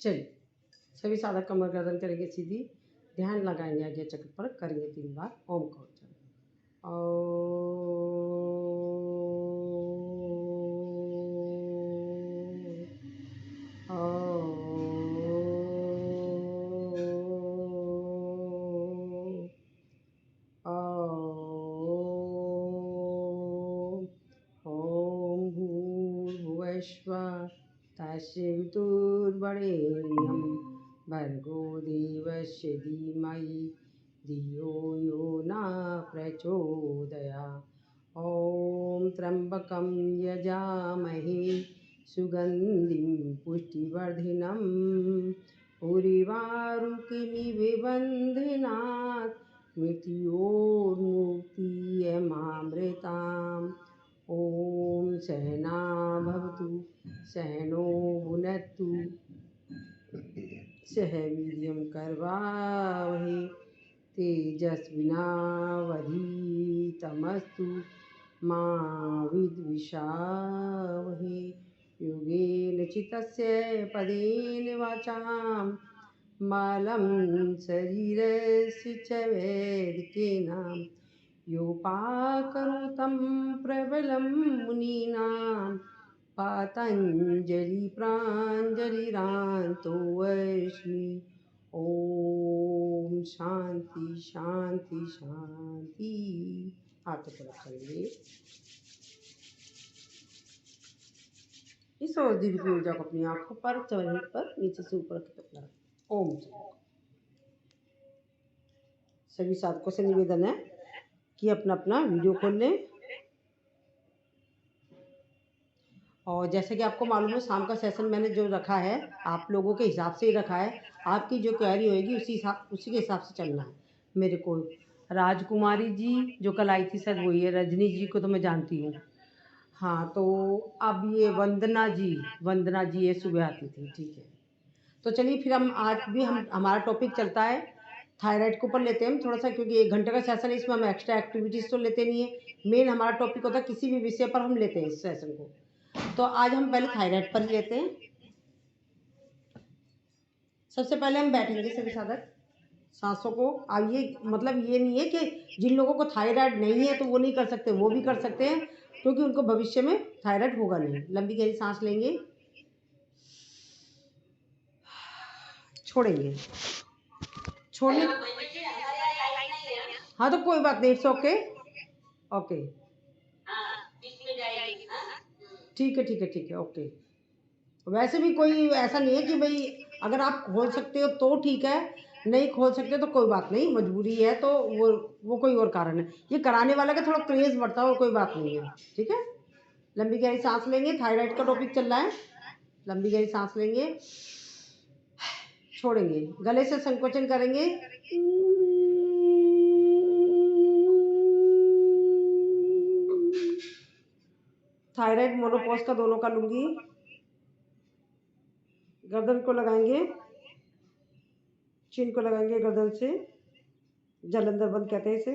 चलिए, सभी साधक कमर गर्दन करेंगे सीधी, ध्यान लगाएंगे आगे चक्र पर, करेंगे 3 बार ओम का उच्चारण। ओम भूर्भुवस्सुः तस्य वितुर्वरेण्यं भर्गो देवस्य धीमहि धियो यो न प्रचोदयात्। ॐ त्र्यम्बकं यजामहे सुगन्धिं पुष्टिवर्धिनं उर्वारुकमिव मृत्योर्मुक्तियमामृताम्। ॐ सहना भवतु सहनो भुनक्तु सह वीर्यं करवावहै तेजस्विनावधीतमस्तु मा विद्विषावहै। योगेन चित्तस्य पदेन वाचां मालं शरीरस्य च वैदिकेन योपाकरोतं प्रबलं मुनीनां पातञ्जलि प्राञ्जलिरान्तोऽस्मि। ओम शांति शांति शांति। हाथों पर रखेंगे। इस और दीर्घ ऊर्जा को अपनी आंखों पर, चरण पर, नीचे से ऊपर तक रखना। ओम। सभी साधकों से निवेदन है कि अपना अपना वीडियो खोल लें। और जैसे कि आपको मालूम है, शाम का सेशन मैंने जो रखा है आप लोगों के हिसाब से ही रखा है। आपकी जो क्वेरी होएगी उसी के हिसाब से चलना है। मेरे को राजकुमारी जी जो कल आई थी सर वही है। रजनी जी को तो मैं जानती हूँ। हाँ, तो अब ये वंदना जी ये सुबह आती थी। ठीक है, तो चलिए फिर हम आज भी हमारा टॉपिक चलता है थायराइड के ऊपर लेते हैं हम थोड़ा सा, क्योंकि 1 घंटे का सेशन है, इसमें हम एक्स्ट्रा एक्टिविटीज़ तो लेते नहीं है। मेन हमारा टॉपिक होता है किसी भी विषय पर हम लेते हैं इस सेशन को। तो आज हम पहले थायराइड पर लेते हैं। सबसे पहले हम बैठेंगे सभी साधक, सांसों को। अब ये मतलब ये नहीं है कि जिन लोगों को थायराइड नहीं है तो वो नहीं कर सकते, वो भी कर सकते हैं, क्योंकि उनको भविष्य में थायराइड होगा नहीं। लंबी गहरी सांस लेंगे, छोड़ेंगे, छोड़ने। हाँ तो कोई बात नहीं, इट्स ओके ओके। ठीक है ठीक है ठीक है, ओके। वैसे भी कोई ऐसा नहीं है कि भाई अगर आप खोल सकते हो तो ठीक है, नहीं खोल सकते तो कोई बात नहीं, मजबूरी है तो वो कोई और कारण है। ये कराने वाला का थोड़ा क्रेज बढ़ता है और कोई बात नहीं है। ठीक है, लंबी गहरी सांस लेंगे। थायराइड का टॉपिक चल रहा है। लंबी गहरी सांस लेंगे, छोड़ेंगे, गले से संकोचन करेंगे। थायराइड मोनोपॉज का दोनों का लूंगी। गर्दन को लगाएंगे, चिन को लगाएंगे गर्दन से, जलंधर बंद कहते हैं इसे।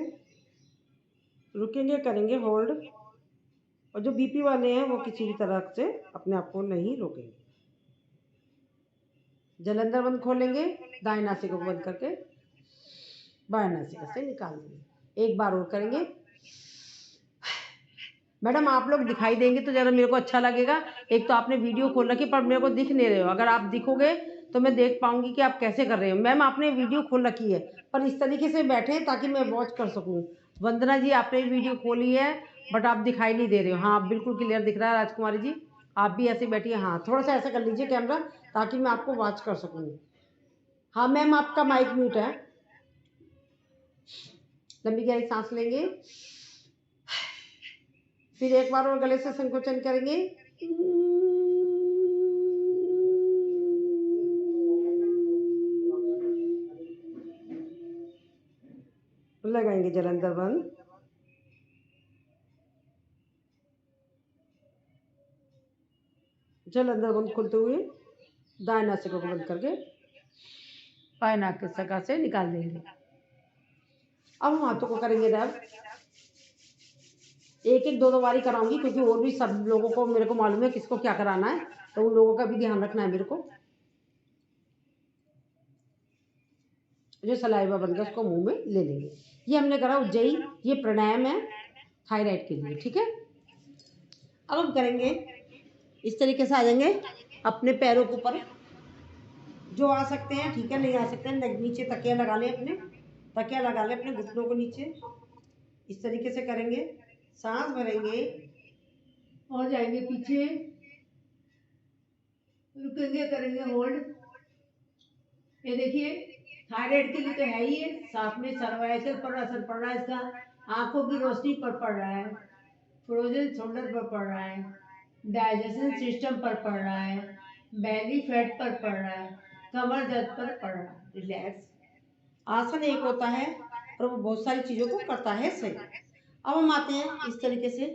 रुकेंगे, करेंगे होल्ड। और जो बीपी वाले हैं वो किसी भी तरह से अपने आप को नहीं रोकेंगे। जलंधर बंद खोलेंगे, दाएं नासिका को बंद करके बाएं नासिका से निकाल देंगे। एक बार और करेंगे। मैडम आप लोग दिखाई देंगे तो ज़रा मेरे को अच्छा लगेगा। एक तो आपने वीडियो खोल रखी पर मेरे को दिख नहीं रहे हो। अगर आप दिखोगे तो मैं देख पाऊंगी कि आप कैसे कर रहे हो। मैम आपने वीडियो खोल रखी है पर इस तरीके से बैठे ताकि मैं वॉच कर सकूं। वंदना जी आपने वीडियो खोली है बट आप दिखाई नहीं दे रहे हो। हाँ बिल्कुल क्लियर दिख रहा है। राजकुमारी जी आप भी ऐसे बैठिए। हाँ थोड़ा सा ऐसा कर लीजिए कैमरा ताकि मैं आपको वॉच कर सकूँ। हाँ मैम आपका माइक म्यूट है। लंबी गहरी सांस लेंगे, फिर एक बार और गले से संकोचन करेंगे। लगाएंगे जलंधर बंद। जलंधर बंद खोलते हुए दाएं नासिका को बंद करके बाएं नासिका से निकाल देंगे। अब हम हाथों को करेंगे रब। एक एक दो बारी कराऊंगी क्योंकि और भी सब लोगों को मेरे को मालूम है किसको क्या कराना है, तो उन लोगों का भी ध्यान रखना है मेरे को। जो सलाइवा बनकर उसको मुंह में ले लेंगे। ये हमने करा उज्जयी, ये प्राणायाम है थायराइड के लिए, ठीक है। अब हम करेंगे इस तरीके से, आ जाएंगे अपने पैरों के ऊपर, जो आ सकते हैं ठीक है, नहीं आ सकते हैं नीचे तकिया लगा लें, अपने तकिया लगा लें अपने घुटनों को नीचे, इस तरीके से करेंगे, सांस भरेंगे और जाएंगे पीछे, रुकेंगे, करेंगे होल्ड। ये देखिए थायराइड के लिए तो है ही है, साथ में सर्वाइकल पर असर पड़ रहा है इसका, आंखों की रोशनी पर पड़ रहा है, फ्रोजन शोल्डर पर पड़ रहा है, डाइजेशन सिस्टम पर पड़ रहा है, बेली फैट पर पड़ रहा है, कमर दर्द पर पड़ रहा है। रिलैक्स। आसन एक होता है और वो बहुत सारी चीज़ों को करता है सही। अब हम आते हैं इस तरीके से।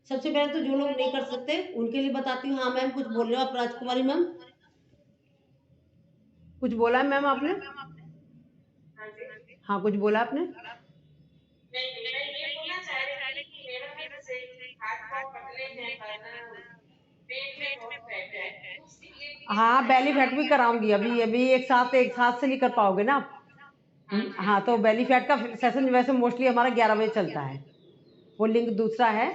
सबसे पहले तो जो लोग नहीं कर सकते उनके लिए बताती हूँ। हाँ मैम कुछ बोल रहे हो आप, राजकुमारी मैम कुछ बोला है मैम आपने? हाँ कुछ बोला आपने? नहीं, मैं ये बोलना चाह रही थी कि मेरा भी जैसे हाथ पाँव पतले हैं पर पेट में बहुत फैट है, तो उसके लिए भी हाँ बेली एक्सरसाइज फैट भी कराऊंगी, अभी अभी एक साथ से नहीं कर पाओगे ना आप। हाँ जी, हाँ तो बेली फैट का सेशन वैसे मोस्टली हमारा 11 बजे चलता है, वो लिंक दूसरा है,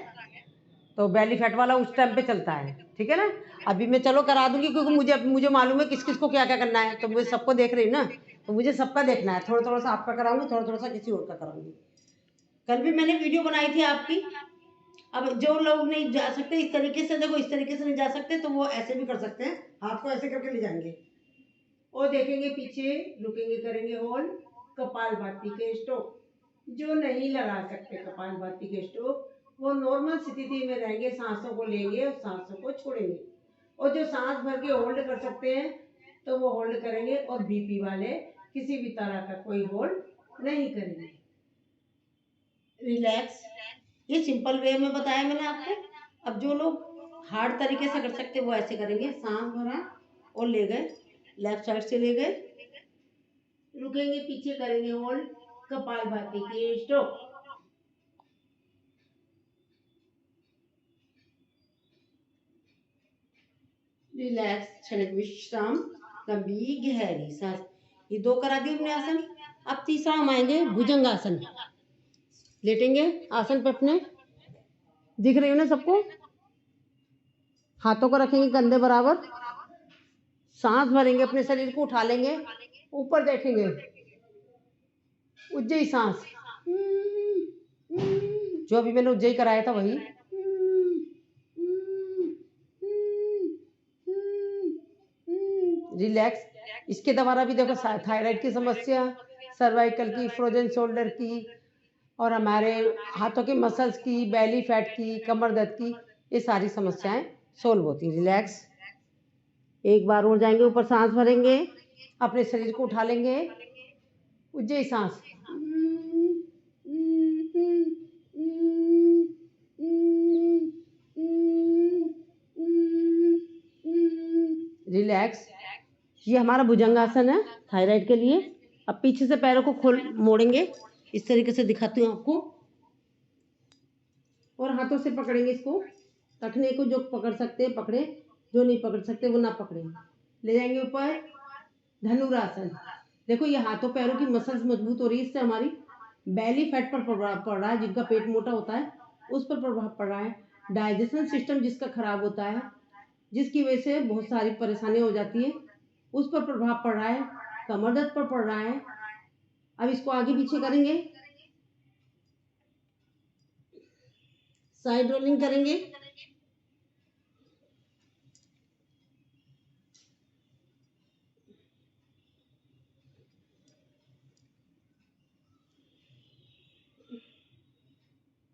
तो बेली फैट वाला उस टाइम पे चलता है, ठीक है ना। अभी मैं चलो करा दूंगी, क्योंकि मुझे मालूम है किस किस को क्या क्या करना है, तो मुझे सबको देख रही हूँ ना, तो मुझे सबका देखना है, थोड़ा थोड़ा सा आपका कराऊंगी, थोड़ा थोड़ा सा किसी और का कराऊंगी। कल भी मैंने वीडियो बनाई थी आपकी। अब जो लोग नहीं जा सकते इस तरीके से, देखो इस तरीके से नहीं जा सकते तो वो ऐसे भी कर सकते हैं, हाथ को ऐसे करके ले जाएंगे और देखेंगे पीछे, रुकेंगे, करेंगे होल्ड, कपालभाति के स्ट्रोक। जो नहीं लगा सकते कपालभाति के स्ट्रोक, वो नॉर्मल स्थिति में रहेंगे, सांसों को लेंगे और सांसों को छोड़ेंगे, और जो सांस भर के होल्ड कर सकते हैं तो वो होल्ड करेंगे, और बीपी वाले किसी भी तरह का कोई होल्ड नहीं करेंगे। रिलैक्स। ये सिंपल वे में बताया मैंने आपको। अब जो लोग हार्ड तरीके से कर सकते हैं वो ऐसे करेंगे, सांस भरा और ले गए, लेफ्ट साइड से ले गए, रुकेंगे, पीछे करेंगे होल्ड, कपालभाति के स्ट्रोक। रिलैक्स, क्षणिक विश्राम, लंबी गहरी सांस। ये दो करा दिए हमने आसन। अब तीसरा हम आएंगे भुजंगासन। लेटेंगे आसन पे अपने, दिख रही हो ना सबको, हाथों को रखेंगे कंधे बराबर, सांस भरेंगे, अपने शरीर को उठा लेंगे, ऊपर देखेंगे, उज्जयी सांस, जो अभी मैंने उज्जयी कराया था वही। रिलैक्स। इसके द्वारा भी देखो थायराइड की समस्या, सर्वाइकल की, फ्रोजन शोल्डर की, और हमारे हाथों के मसल्स की, बेली फैट की, कमर दर्द की, ये सारी समस्याएं सोल्व होती। रिलैक्स। एक बार और जाएंगे, ऊपर सांस भरेंगे, अपने शरीर को उठा लेंगे, उज्जयी सांस, रिलैक्स। ये हमारा भुजंगासन है थायराइड के लिए। अब पीछे से पैरों को खोल मोड़ेंगे, इस तरीके से दिखाती हूँ आपको, और हाथों से पकड़ेंगे इसको, रखने को जो पकड़ सकते हैं पकड़े, जो नहीं पकड़ सकते वो ना पकड़े। ले जाएंगे ऊपर, धनुरासन। देखो ये हाथों पैरों की मसल्स मजबूत हो रही है, इससे हमारी बेली फैट पर पड़ रहा है, जिनका पेट मोटा होता है उस पर प्रभाव पड़ रहा है, डाइजेशन सिस्टम जिसका खराब होता है, जिसकी वजह से बहुत सारी परेशानी हो जाती है, उस पर प्रभाव पड़ रहा है, कमर दर्द पर पड़ रहा है। अब इसको आगे पीछे करेंगे, साइड रोलिंग करेंगे,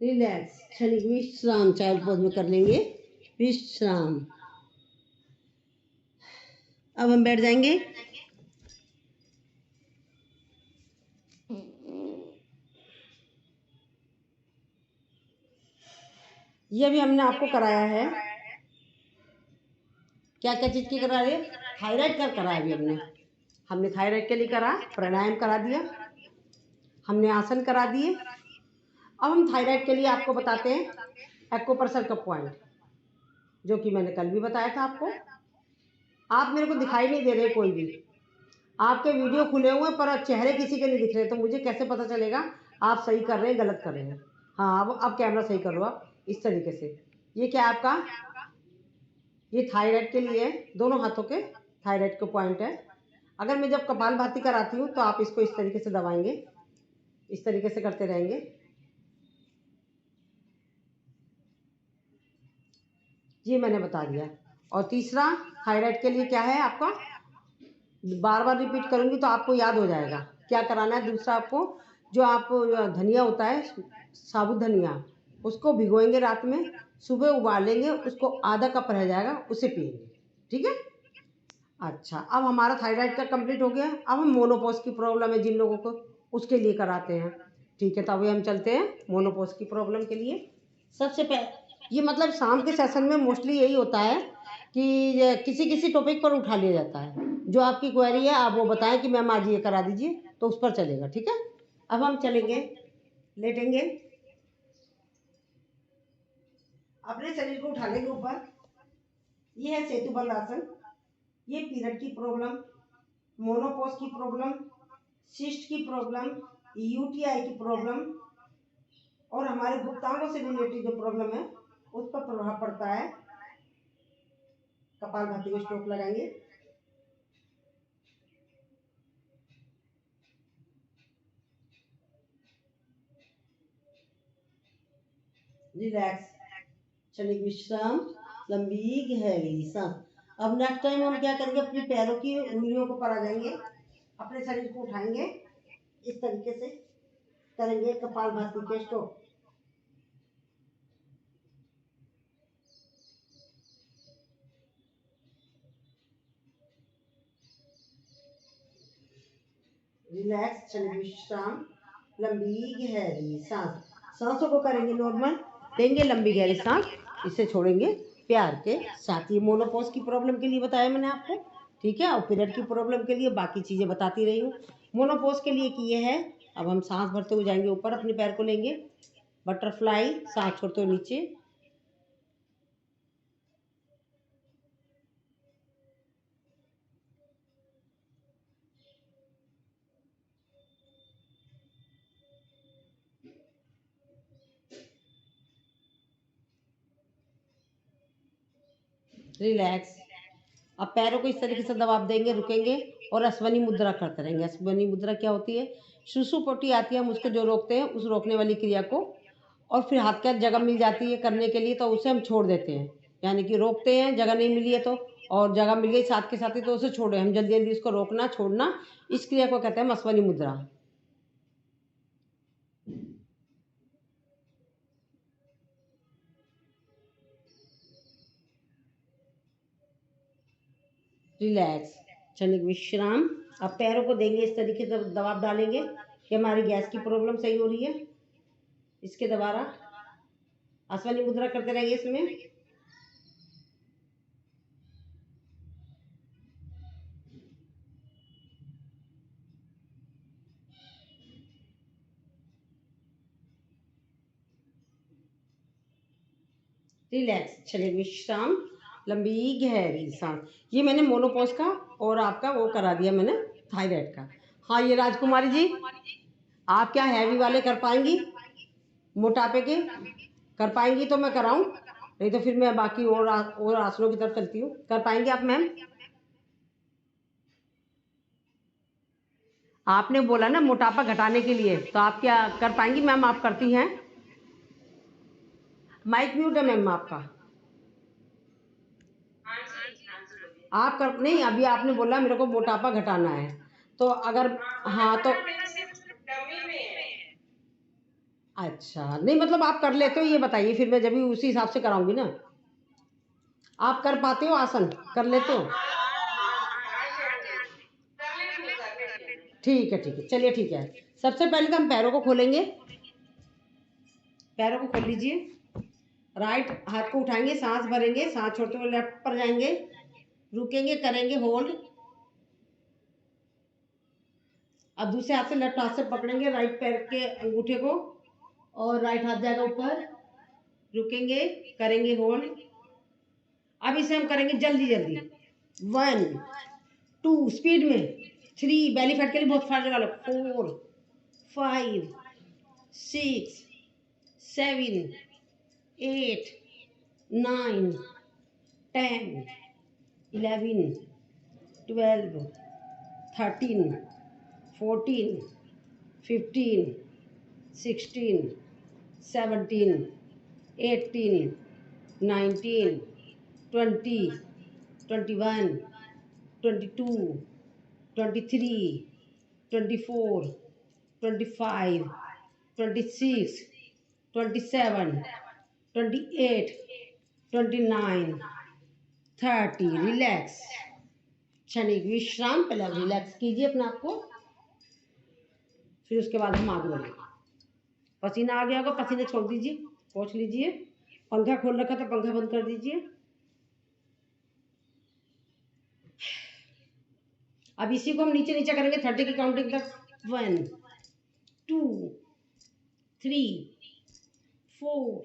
रिलैक्स, क्षणिक विश्राम, चाइल्ड पोज में कर लेंगे विश्राम। अब हम बैठ जाएंगे, ये भी हमने आपको कराया है। क्या क्या चीज़ की करा रहे, थायराइड का कराया अभी हमने थायराइड के लिए करा, प्राणायाम करा दिया, हमने आसन करा दिए। अब हम थायराइड के लिए आपको बताते हैं एक्यूप्रेशर का पॉइंट, जो कि मैंने कल भी बताया था आपको। आप मेरे को दिखाई नहीं दे रहे कोई भी, आपके वीडियो खुले हुए हैं पर चेहरे किसी के नहीं दिख रहे, तो मुझे कैसे पता चलेगा आप सही कर रहे हैं गलत कर रहे हैं। हाँ, अब कैमरा सही कर लो आप इस तरीके से। ये क्या है आपका, ये थायराइड के लिए है, दोनों हाथों के थायराइड के पॉइंट है। अगर मैं जब कपालभाति कराती हूँ तो आप इसको इस तरीके से दबाएंगे, इस तरीके से करते रहेंगे। ये मैंने बता दिया। और तीसरा थायराइड के लिए क्या है आपका, बार बार रिपीट करूंगी तो आपको याद हो जाएगा क्या कराना है। दूसरा आपको जो आप धनिया होता है, साबुत धनिया, उसको भिगोएंगे रात में, सुबह उबालेंगे, उसको आधा कप रह जाएगा, उसे पिएंगे। ठीक है। अच्छा, अब हमारा थायराइड का कंप्लीट हो गया। अब हम मोनोपॉज की प्रॉब्लम है जिन लोगों को, उसके लिए कराते हैं। ठीक है, तो अभी हम चलते हैं मोनोपॉज की प्रॉब्लम के लिए। सबसे पहले ये मतलब शाम के सेशन में मोस्टली यही होता है कि ये किसी किसी टॉपिक पर उठा लिया जाता है। जो आपकी क्वेरी है आप वो बताएं कि मैम आज ये करा दीजिए, तो उस पर चलेगा। ठीक है, अब हम चलेंगे, लेटेंगे, अपने शरीर को उठा लेंगे ऊपर। ये है सेतुबंद आसन। ये पीरियड की प्रॉब्लम, मोनोपॉज की प्रॉब्लम, सिस्ट की प्रॉब्लम, यूटीआई की प्रॉब्लम और हमारे गुप्तांगों से रिलेटेड जो प्रॉब्लम है उस पर प्रभाव पड़ता है। कपालभाति को स्ट्रोक लगाएंगे। रिलैक्स, क्षणिक विश्राम, लंबी गहरी सांस। अब नेक्स्ट टाइम हम क्या करेंगे, अपने पैरों की उंगलियों को पर आ जाएंगे, अपने शरीर को उठाएंगे, इस तरीके से करेंगे कपालभाति के स्ट्रोक। रिलैक्स, क्षणिक विश्राम, लंबी गहरी सांस। सांसों को करेंगे नॉर्मल, लेंगे लंबी गहरी सांस, इसे छोड़ेंगे प्यार के साथ। ये मोनोपॉज की प्रॉब्लम के लिए बताया मैंने आपको। ठीक है, और पीरियड की प्रॉब्लम के लिए बाकी चीज़ें बताती रही हूँ। मोनोपॉज के लिए किए है। अब हम सांस भरते हुए जाएंगे ऊपर, अपने पैर को लेंगे, बटरफ्लाई, सांस छोड़ते हुए नीचे। रिलैक्स। अब पैरों को इस तरीके से दबाव देंगे, रुकेंगे और अश्वनी मुद्रा करते रहेंगे। अश्वनी मुद्रा क्या होती है, सुसुपोटी आती है, हम उसको जो रोकते हैं उस रोकने वाली क्रिया को, और फिर हाथ का जगह मिल जाती है करने के लिए तो उसे हम छोड़ देते हैं। यानी कि रोकते हैं, जगह नहीं मिली है तो, और जगह मिल गई साथ के साथ ही तो उसे छोड़े, हम जल्दी जल्दी उसको रोकना छोड़ना, इस क्रिया को कहते हैं हम अश्वनी मुद्रा। रिलैक्स, क्षणिक विश्राम। अब पैरों को देंगे इस तरीके से, दबाव डालेंगे कि हमारी गैस की प्रॉब्लम सही हो रही है। इसके द्वारा अश्वनी मुद्रा करते रहेंगे इसमें। रिलैक्स, क्षणिक विश्राम, लंबी गहरी सांस। ये मैंने मोनोपॉज का और आपका वो करा दिया मैंने, थायराइड का। हाँ, ये राजकुमारी जी, आप क्या हैवी वाले कर पाएंगी, मोटापे के कर पाएंगी तो मैं कराऊं, नहीं तो फिर मैं बाकी और आसनों की तरफ चलती हूँ। कर पाएंगे आप मैम? आपने बोला ना मोटापा घटाने के लिए, तो आप क्या कर पाएंगी मैम? आप करती हैं? माइक म्यूट है मैम आपका। हाँ जी, हाँ जी, बोलिए। आप कर नहीं, अभी आपने बोला मेरे को मोटापा घटाना है, तो अगर हाँ, हाँ तो घटाना मेरा सिर्फ डमी में है। अच्छा, नहीं मतलब आप कर लेते हो ये बताइए, फिर मैं जब भी उसी हिसाब से कराऊंगी ना। आप कर पाते हो आसन, कर लेते हो? हाँ जी, हाँ जी। कर लेती हूँ मैं। ठीक है ठीक है, चलिए ठीक है। सबसे पहले तो हम पैरों को खोलेंगे, पैरों को खोल लीजिए। राइट हाथ को उठाएंगे, सांस भरेंगे, सांस छोड़ते हुए लेफ्ट पर जाएंगे, रुकेंगे, करेंगे होल्ड। अब दूसरे हाथ से, लेफ्ट हाथ से पकड़ेंगे राइट पैर के अंगूठे को, और राइट हाथ जाएगा ऊपर, रुकेंगे, करेंगे होल्ड। अब इसे हम करेंगे जल्दी जल्दी, 1 2 स्पीड में, 3, बेली फैट के लिए बहुत फास्ट लगा लो, 4, 5, 6, 7, 8, 9, 10, 11, 12, 13, 14, 15, 16, 17, 18, 19, 20, 21, 22, 23, 24, 25, 26, 27, 28, 29, 30। रिलैक्स, क्षणिक विश्राम। पहले आप रिलैक्स कीजिए अपने आप को, फिर उसके बाद हम आगे बढ़ेंगे। पसीना आ गया होगा, पसीने छोड़ दीजिए, पोंछ लीजिए। पंखा खोल रखा था, पंखा बंद कर दीजिए। अब इसी को हम नीचे नीचे करेंगे 30 की काउंटिंग तक। 1, 2, 3, 4,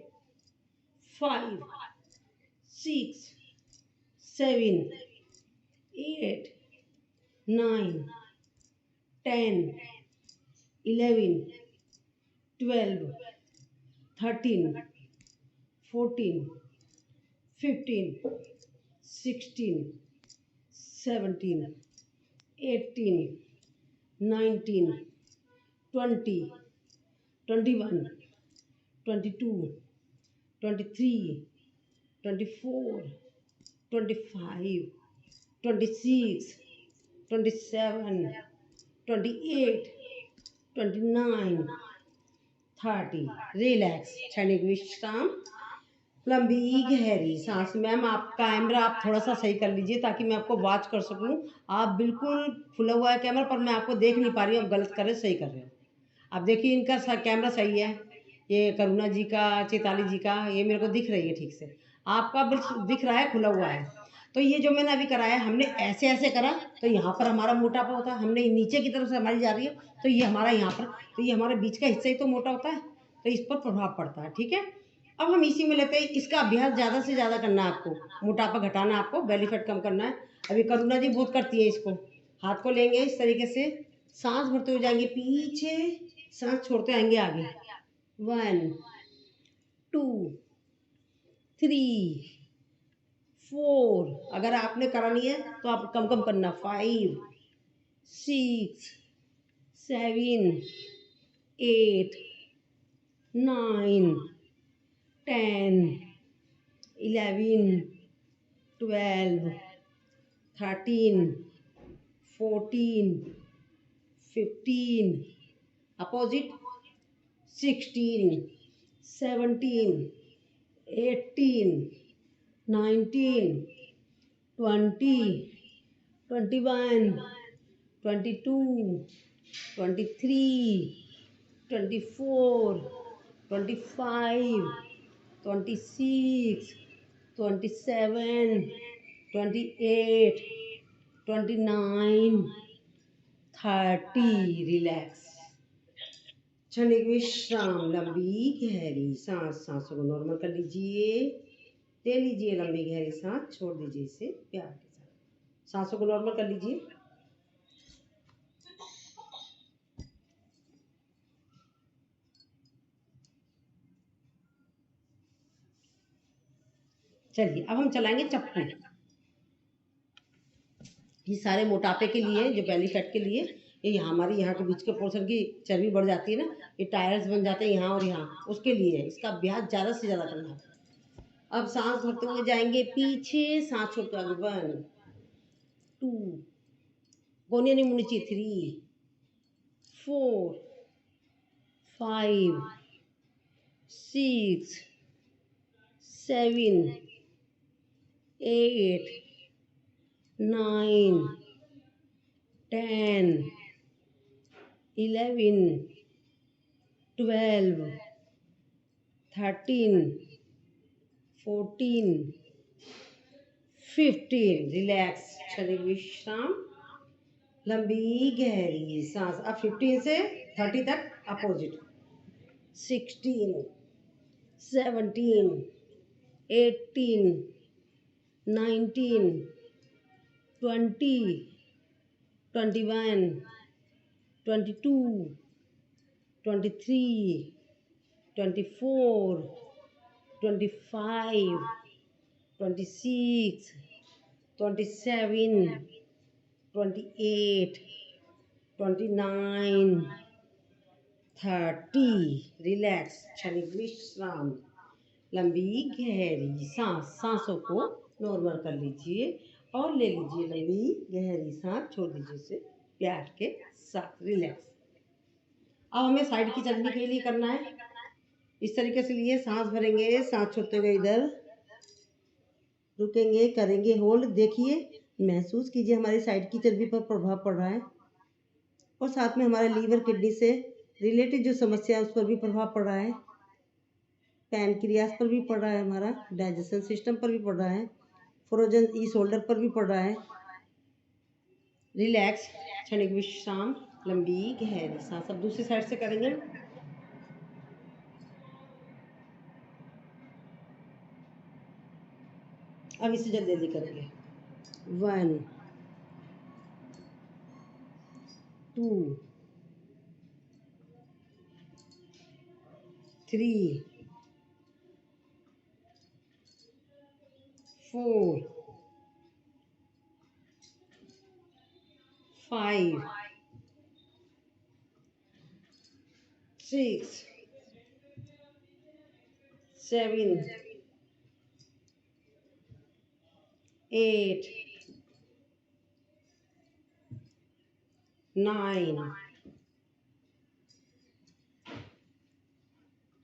5, 6, 7, 8, 9, 10, 11, 12, 13, 14, 15, 16, 17, 18, 19, 20, 21, 22, 23, 24, 25, 26, 27, 28, 29, 30। रिलैक्स, क्षणिक विश्राम। लंबी गहरी सांस। मैम आप कैमरा आप थोड़ा सा सही कर लीजिए ताकि मैं आपको वॉच कर सकूं। आप बिल्कुल खुला हुआ है कैमरा, पर मैं आपको देख नहीं पा रही हूँ, आप गलत कर रहे, सही कर रहे हो। आप देखिए इनका कैमरा सही है, ये करुणा जी का, चैताली जी का, ये मेरे को दिख रही है ठीक से। आपका बिल्कुल दिख रहा है, खुला हुआ है। तो ये जो मैंने अभी कराया, हमने ऐसे ऐसे करा तो यहाँ पर हमारा मोटापा होता है, हमने नीचे की तरफ से हमारी जा रही है तो ये हमारा यहाँ पर, तो ये हमारे बीच का हिस्सा ही तो मोटा होता है, तो इस पर प्रभाव पड़ता है। ठीक है, अब हम इसी में लेते हैं। इसका अभ्यास ज़्यादा से ज़्यादा करना है आपको, मोटापा घटाना है आपको, बेली फैट कम करना है। अभी करुणा जी बहुत करती है इसको। हाथ को लेंगे इस तरीके से, सांस भरते हुए जाएंगे पीछे, सांस छोड़ते आएंगे आगे। 1, 2, 3, 4। अगर आपने करा नहीं है तो आप कम कम करना। 5, 6, 7, 8, 9, 10, 11, 12, 13, 14, 15, अपोजिट 16, 17, 18, 19, 20, 21, 22, 23, 24, 25, 26, 27, 28, 29, 30। रिलैक्स, क्षणिक विश्राम। लंबी गहरी सांस, सांसों को नॉर्मल कर लीजिए, ले लीजिए लंबी गहरी सांस, छोड़ दीजिए इसे प्यार के साथ। सांसों को नॉर्मल कर लीजिए। चलिए अब हम चलाएंगे चप्पू। ये सारे मोटापे के लिए, जो बेली फैट के लिए, ये यहाँ हमारी यहाँ के बीच के पोर्शन की चर्बी बढ़ जाती है ना, ये टायर्स बन जाते हैं यहाँ और यहाँ, उसके लिए है। इसका अभ्यास ज़्यादा से ज़्यादा करना है। अब सांस भरते हुए जाएंगे पीछे, सांस छोड़ते आगे। 1, 2, गोनियां नहीं मुड़नी चाहिए। 3, 4, 5, 6, 7, 8, 9, 10, 11, 12, 13, 14, 15। रिलैक्स, क्षणिक विश्राम। लंबी गहरी सांस। अब 15 से 30 तक अपोजिट। 16, 17, 18, 19, 20, 21, 22, 23, 24, 25, 26, 27, 28, 29, 30। रिलैक्स, क्षणिक विश्राम। लंबी गहरी सांसों को नॉर्मल कर लीजिए और ले लीजिए लंबी गहरी सांस, छोड़ दीजिए उसे प्यार के साथ। रिलैक्स। अब हमें साइड की चलनी के लिए करना है। इस तरीके से लिए सांस भरेंगे, सांस छोड़ते हुए इधर रुकेंगे, करेंगे होल्ड। देखिए, महसूस कीजिए हमारी साइड की चर्बी पर प्रभाव पड़ रहा है और साथ में हमारे लीवर किडनी से रिलेटेड जो समस्या है उस पर भी प्रभाव पड़ रहा है। पैनक्रियास पर भी पड़ रहा है, हमारा डाइजेशन सिस्टम पर भी पड़ रहा है, फ्रोजन ई शोल्डर पर भी पड़ रहा है। रिलैक्स, क्षणिक विश्राम, लंबी गहरी सांस। अब दूसरी साइड से करेंगे। अब इसे जल्दी जल्दी करेंगे। 1, 2, 3, 4, 5, 6, 7, 8, 9,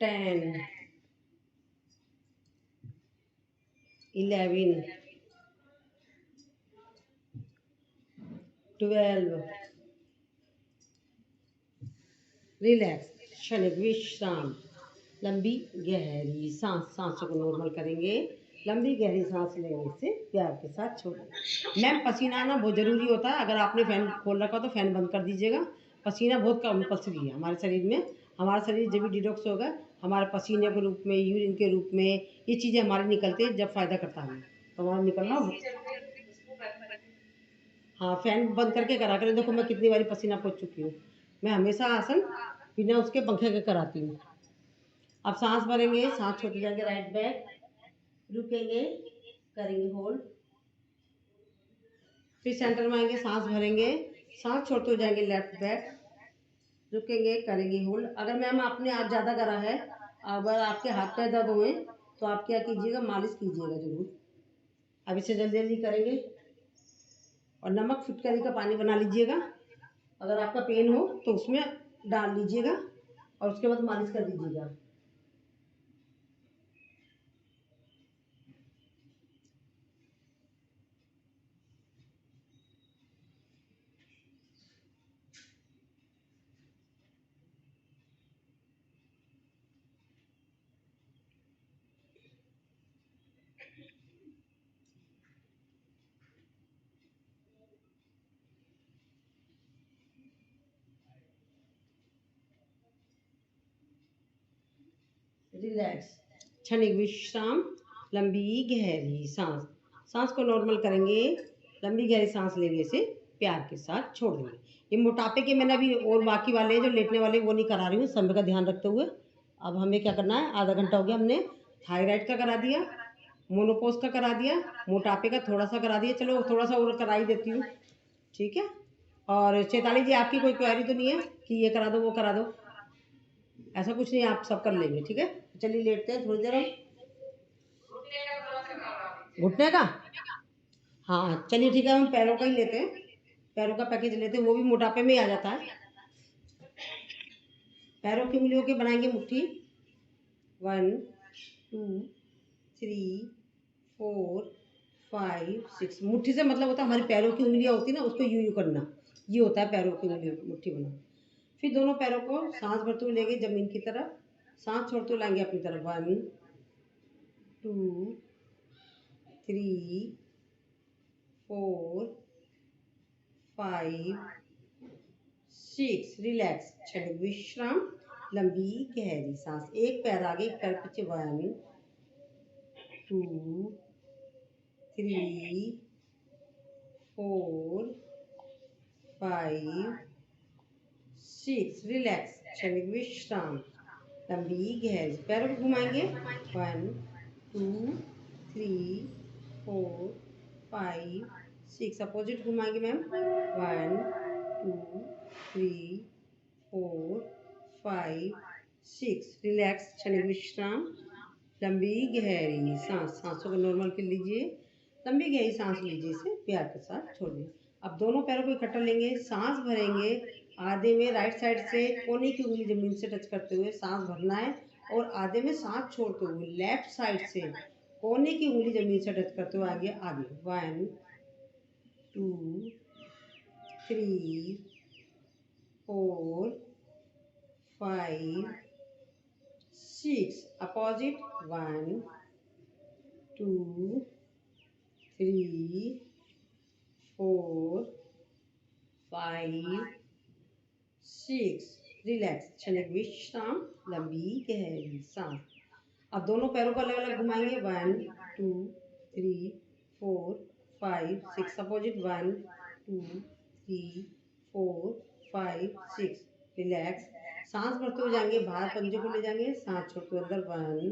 10, 11, 12। रिलैक्स, क्षणिक विश्राम, लंबी गहरी सांसों को नॉर्मल करेंगे। लंबी गहरी सांस लेने से प्यार के साथ छोड़ेंगे। मैम, पसीना आना बहुत ज़रूरी होता है। अगर आपने फ़ैन खोल रखा हो तो फ़ैन बंद कर दीजिएगा। पसीना बहुत कंपल्सरी है हमारे शरीर में। हमारा शरीर जब भी डिटॉक्स होगा, हमारे पसीने के रूप में, यूरिन के रूप में ये चीज़ें हमारे निकलती हैं जब फ़ायदा करता है हमें, तो हमारा निकलना। एसी चल रही है उसको बंद। हाँ, फैन बंद करके करा करें। देखो मैं कितनी बारी पसीना पोंछ चुकी हूँ। मैं हमेशा आसन बिना उसके पंखे के कराती हूँ। अब सांस भरेंगे, सांस छोड़ते जाएंगे राइट बैक, रुकेंगे, करेंगे होल्ड, फिर सेंटर में आएंगे, सांस भरेंगे, सांस छोड़ते हो जाएंगे लेफ्ट बैक, रुकेंगे, करेंगे होल्ड। अगर मैम आपने आज ज़्यादा करा है, अगर आपके हाथ पैर दर्द हुए तो आप क्या कीजिएगा, मालिश कीजिएगा जरूर। अब इसे जल्दी जल्दी करेंगे और नमक फिटकरी का पानी बना लीजिएगा। अगर आपका पेन हो तो उसमें डाल लीजिएगा और उसके बाद मालिश कर दीजिएगा। रिलैक्स, क्षणिक विश्राम, लंबी गहरी सांस। सांस को नॉर्मल करेंगे, लंबी गहरी सांस लेने से प्यार के साथ छोड़ देंगे। ये मोटापे के मैंने अभी और बाकी वाले जो लेटने वाले वो नहीं करा रही हूँ, समय का ध्यान रखते हुए। अब हमें क्या करना है, आधा घंटा हो गया, हमने थायराइड का करा दिया, मोनोपोज का करा दिया, मोटापे का थोड़ा सा करा दिया। चलो थोड़ा सा और करा ही देती हूँ, ठीक है। और चैताली जी, आपकी कोई क्वेरी तो नहीं है कि ये करा दो वो करा दो? ऐसा कुछ नहीं, आप सब कर लेंगे, ठीक है। चलिए लेटते हैं थोड़ी देर हम। घुटने का थोड़ा सा करवा दीजिए। घुटने का, हाँ चलिए ठीक है, हम पैरों का ही लेते हैं। पैरों का पैकेज लेते हैं, वो भी मोटापे में ही आ जाता है। पैरों की उंगलियों के बनाएंगे मुट्ठी। 1, 2, 3, 4, 5, 6। मुट्ठी से मतलब होता है हमारी पैरों की उंगलियां होती है ना, उसको यूं यूं करना, ये होता है पैरों की उंगलियों की मुट्ठी बनाना। फिर दोनों पैरों को सांस भरते हुए लेंगे जमीन की तरफ, सांस छोड़ते हुए लाएंगे अपनी तरफ। 1, 2, 3, 4, 5, 6। रिलैक्स, क्षणिक विश्राम, लंबी गहरी सांस। एक पैर आगे, एक पैर पीछे। 1, 2, 3, 4, 5 6 रिलैक्स क्षणिक विश्राम लंबी गहरी पैरों को घुमाएंगे 1 2 3 4 5 6 अपोजिट घुमाएंगे मैम 1 2 3 4 5 6 रिलैक्स क्षणिक विश्राम लंबी गहरी सांस सांसों को नॉर्मल कर लीजिए लंबी गहरी सांस लीजिए इसे प्यार के साथ छोड़िए अब दोनों पैरों को इकट्ठा लेंगे सांस भरेंगे आधे में राइट साइड से कोने की उंगली जमीन से टच करते हुए सांस भरना है और आधे में सांस छोड़ते हुए लेफ्ट साइड से कोने की उंगली जमीन से टच करते हुए आगे आगे 1 2 3 4 5 6 opposite 1 2 3 4 5 6 रिलैक्स क्षणिक विश्राम लंबी गहरी सांस अब दोनों पैरों को अलग अलग घुमाएंगे 1 2 3 4 5 6 अपोजिट 1 2 3 4 5 6 रिलैक्स सांस भरते हुए जाएंगे बाहर पंजे को ले जाएंगे सांस छोड़ते हुए अंदर 1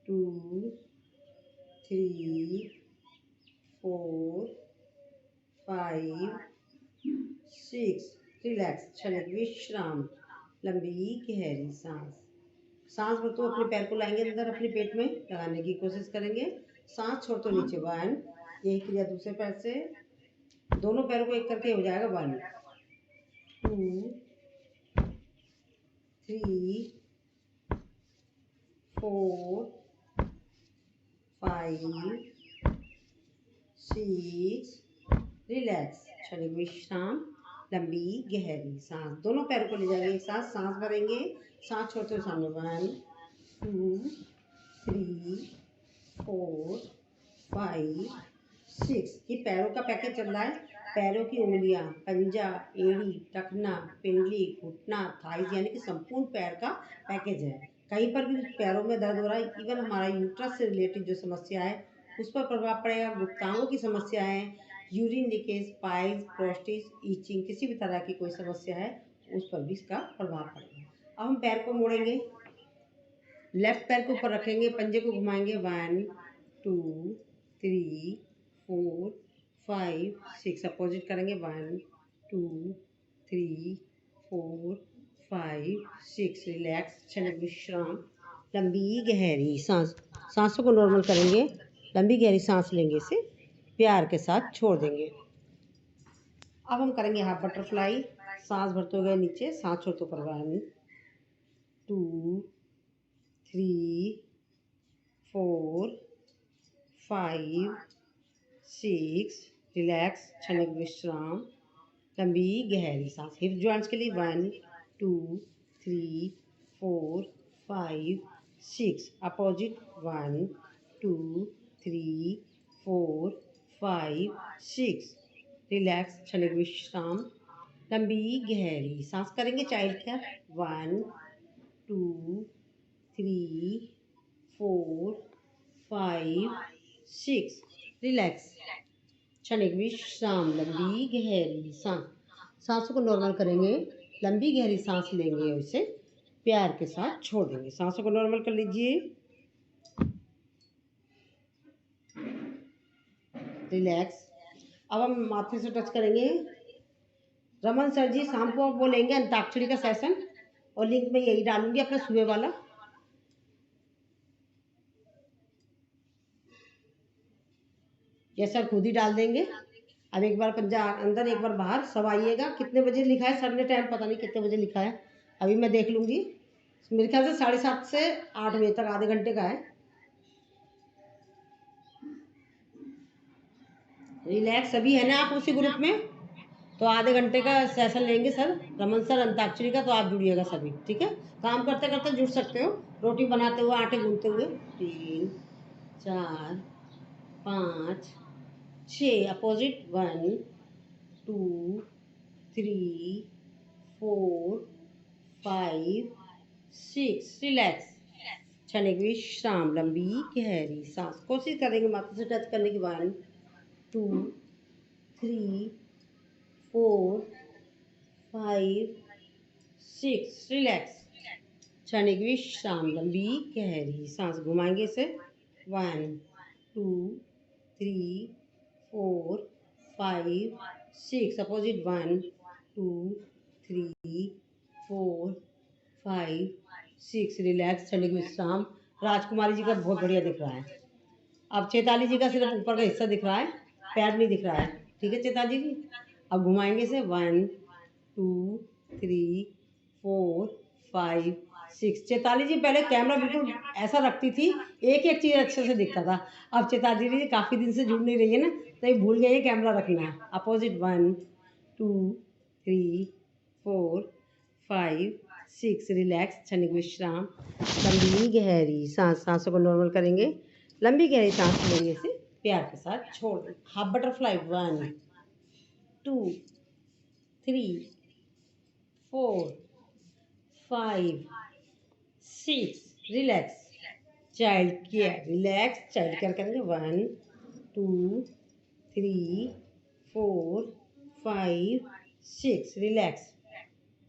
2 3 4 5 6 रिलैक्स क्षणिक विश्राम लंबी गहरी सांस सांस भरते हुए अपने पैर को लाएंगे अंदर अपने पेट में लगाने की कोशिश करेंगे सांस छोड़ते हुए नीचे 1 यही क्रिया दूसरे पैर से दोनों पैरों को एक करके हो जाएगा 1 2 3 4 5 6 रिलैक्स क्षणिक विश्राम लंबी गहरी सांस दोनों पैरों को ले जाएंगे एक साथ सांस भरेंगे सांस छोड़ते हुए सामने 1 2 3 4 5 6 ये पैरों का पैकेज चल रहा है पैरों की उंगलियां पंजा एड़ी टखना पिंडली घुटना थाइज यानी कि संपूर्ण पैर का पैकेज है कहीं पर भी पैरों में दर्द हो रहा है इवन हमारा यूट्रस से रिलेटेड जो समस्या है उस पर प्रभाव पड़ेगा गुप्तांगों की समस्या है urine leakage piles prostate itching किसी भी तरह की कोई समस्या है उस पर भी इसका प्रभाव पड़ेगा अब हम पैर को मोड़ेंगे लेफ्ट पैर के ऊपर रखेंगे पंजे को घुमाएंगे 1 2 3 4 5 6 अपोजिट करेंगे 1 2 3 4 5 6 रिलैक्स क्षणिक विश्राम लंबी गहरी सांस सांसों को नॉर्मल करेंगे लंबी गहरी सांस लेंगे इसे प्यार के साथ छोड़ देंगे अब हम करेंगे हाफ बटरफ्लाई सांस भरते हुए नीचे सांस छोड़ते ऊपर 1 2 3 4 5 6 रिलैक्स क्षणिक विश्राम लंबी गहरी सांस हिप जॉइंट्स के लिए 1 2 3 4 5 6 अपोजिट 1 2 3 4 5 6 रिलैक्स क्षणिक विश्राम लंबी गहरी सांस करेंगे चाइल्ड केयर 1 2 3 4 5 6 रिलैक्स क्षणिक विश्राम लंबी गहरी सांस सांसों को नॉर्मल करेंगे लंबी गहरी सांस लेंगे और इसे प्यार के साथ छोड़ देंगे सांसों को नॉर्मल कर लीजिए रिलैक्स अब हम माथे से टच करेंगे रमन सर जी शाम को वो लेंगे अंताक्षरी का सेशन और लिंक में यही डालूंगी अपना सुबह वाला ये सर खुद ही डाल देंगे अब एक बार पंजा अंदर एक बार बाहर सब आइएगा कितने बजे लिखा है सर ने टाइम पता नहीं कितने बजे लिखा है अभी मैं देख लूँगी मेरे ख्याल से 7:30 से 8 बजे तक आधे घंटे का है रिलैक्स अभी है ना आप उसी ग्रुप में तो आधे घंटे का सेशन लेंगे सर रमन सर अंताक्षरी का तो आप जुड़िएगा सभी ठीक है काम करते करते जुड़ सकते हो रोटी बनाते हुए आटे गूंथते हुए 3 4 5 6 अपोजिट 1 2 3 4 5 6 रिलैक्स क्षणिक विश्राम लंबी गहरी सांस कोशिश करेंगे माथे से टच करने की 1 2 3 4 5 6 रिलैक्स। क्षणिक विश्राम, लंबी गहरी सांस घुमाएंगे इसे। 1 2 3 4 5 6 अपोजिट। 1 2 3 4 5 6 रिलैक्स। क्षणिक विश्राम। राजकुमारी जी का बहुत बढ़िया दिख रहा है। अब चैताली जी का सिर्फ ऊपर का हिस्सा दिख रहा है, पैर नहीं दिख रहा है। ठीक है चैताली जी, अब घुमाएंगे इसे। 1 2 3 4 5 6। चैताली जी पहले कैमरा बिल्कुल ऐसा रखती थी, एक एक चीज़ अच्छे से दिखता था। अब चैताली जी काफ़ी दिन से जुड़ नहीं रही है ना, तो ये भूल गई है कैमरा रखना। अपोजिट। 1 2 3 4 5 6 रिलैक्स। क्षणिक विश्राम, लंबी गहरी सांस। सांसों को नॉर्मल करेंगे, लंबी गहरी सांस लेंगे, इसे प्यार के साथ छोड़ दें। Half butterfly. 1 2 3 4 5 6 relax. Child care, relax. Child care करेंगे। 1 2 3 4 5 6 रिलैक्स।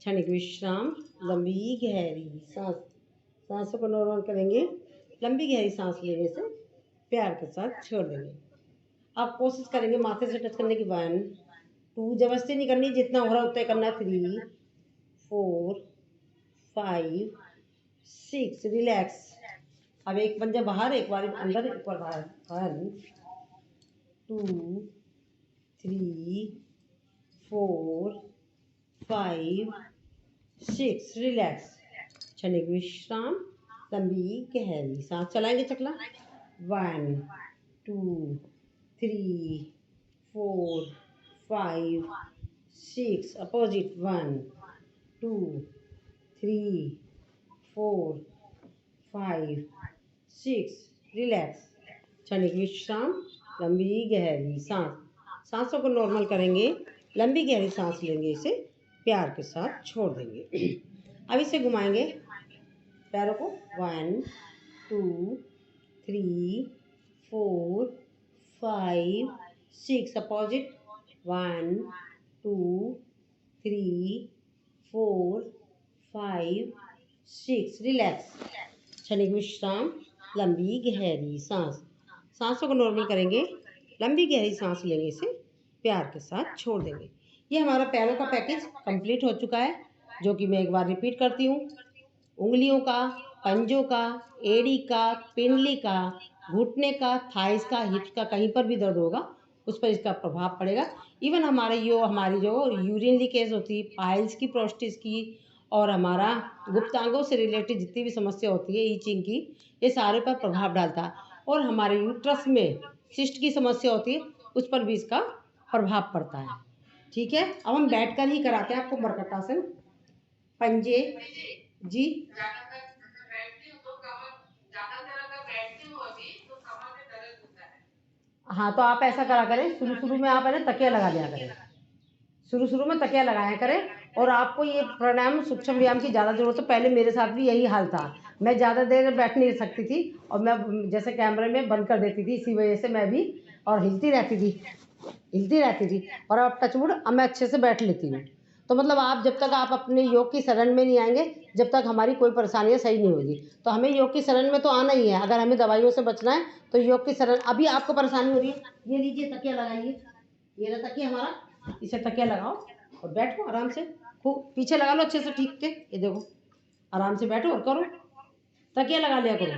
क्षणिक विश्राम, लंबी गहरी सांस। सांसों को नॉर्मल करेंगे, लंबी गहरी सांस लेने से प्यार के साथ छोड़ देंगे। आप कोशिश करेंगे माथे से टच करने की। 1 2 जबरदस्ती नहीं करनी, जितना हो रहा है उतना ही करना है। 3 4 5 6 रिलैक्स। अब एक पंजा बाहर, एक बार अंदर, एक बार बाहर। 1 2 3 4 5 6 रिलैक्स। क्षणिक विश्राम, लंबी गहरी सांस चलाएंगे चकला। 1 2 3 4 5 6 अपोजिट। 1 2 3 4 5 6 रिलैक्स। क्षणिक विश्राम, लंबी गहरी सांस। सांसों को नॉर्मल करेंगे, लंबी गहरी सांस लेंगे, इसे प्यार के साथ छोड़ देंगे। अब इसे घुमाएंगे पैरों को। 1 2 3 4 5 6 अपोजिट। 1 2 3 4 5 6 रिलैक्स। क्षणिक विश्राम, लंबी गहरी सांस। सांसों को नॉर्मल करेंगे, लंबी गहरी सांस लेंगे, इसे प्यार के साथ छोड़ देंगे। ये हमारा पैरों का पैकेज कंप्लीट हो चुका है, जो कि मैं एक बार रिपीट करती हूँ। उंगलियों का, पंजों का, एड़ी का, पिंडली का, घुटने का, थाइस का, हिप्स का, कहीं पर भी दर्द होगा उस पर इसका प्रभाव पड़ेगा। इवन हमारी जो यूरिन लीकेज होती है, पाइल्स की, प्रोस्टेट की, और हमारा गुप्तांगों से रिलेटेड जितनी भी समस्या होती है, ईचिंग की, ये सारे पर प्रभाव डालता है। और हमारे यूट्रस में सिस्ट की समस्या होती है, उस पर भी इसका प्रभाव पड़ता है। ठीक है, अब हम बैठकर ही कराते हैं आपको मरकटासन। पंजे जी, ज्यादातर अगर बैठती हूँ तो कमर, ज्यादातर अगर बैठती हूँ अभी तो कमर में दर्द होता है। हाँ तो आप ऐसा करा करें, शुरू शुरू में आप है ना तकिया लगा दिया करें, शुरू शुरू में तकिया लगाया करें। और आपको ये प्राणायाम, सूक्ष्म व्यायाम की ज़्यादा जरूरत है। पहले मेरे साथ भी यही हाल था, मैं ज़्यादा देर बैठ नहीं सकती थी, और मैं जैसे कैमरे में बंद कर देती थी, इसी वजह से मैं भी, और हिलती रहती थी। और अब टचवुड, अब मैं अच्छे से बैठ लेती हूँ। तो मतलब आप जब तक आप अपने योग की शरण में नहीं आएंगे, जब तक हमारी कोई परेशानियाँ सही नहीं होगी। तो हमें योग की शरण में तो आना ही है। अगर हमें दवाइयों से बचना है तो योग की शरण। अभी आपको परेशानी हो रही है, ये लीजिए तकिया लगाइए, ये रहा तकिया हमारा, इसे तकिया लगाओ और बैठो आराम से। खूब पीछे लगा लो अच्छे से, ठीक के, ये देखो, आराम से बैठो और करो। तकिया लगा लिया करो,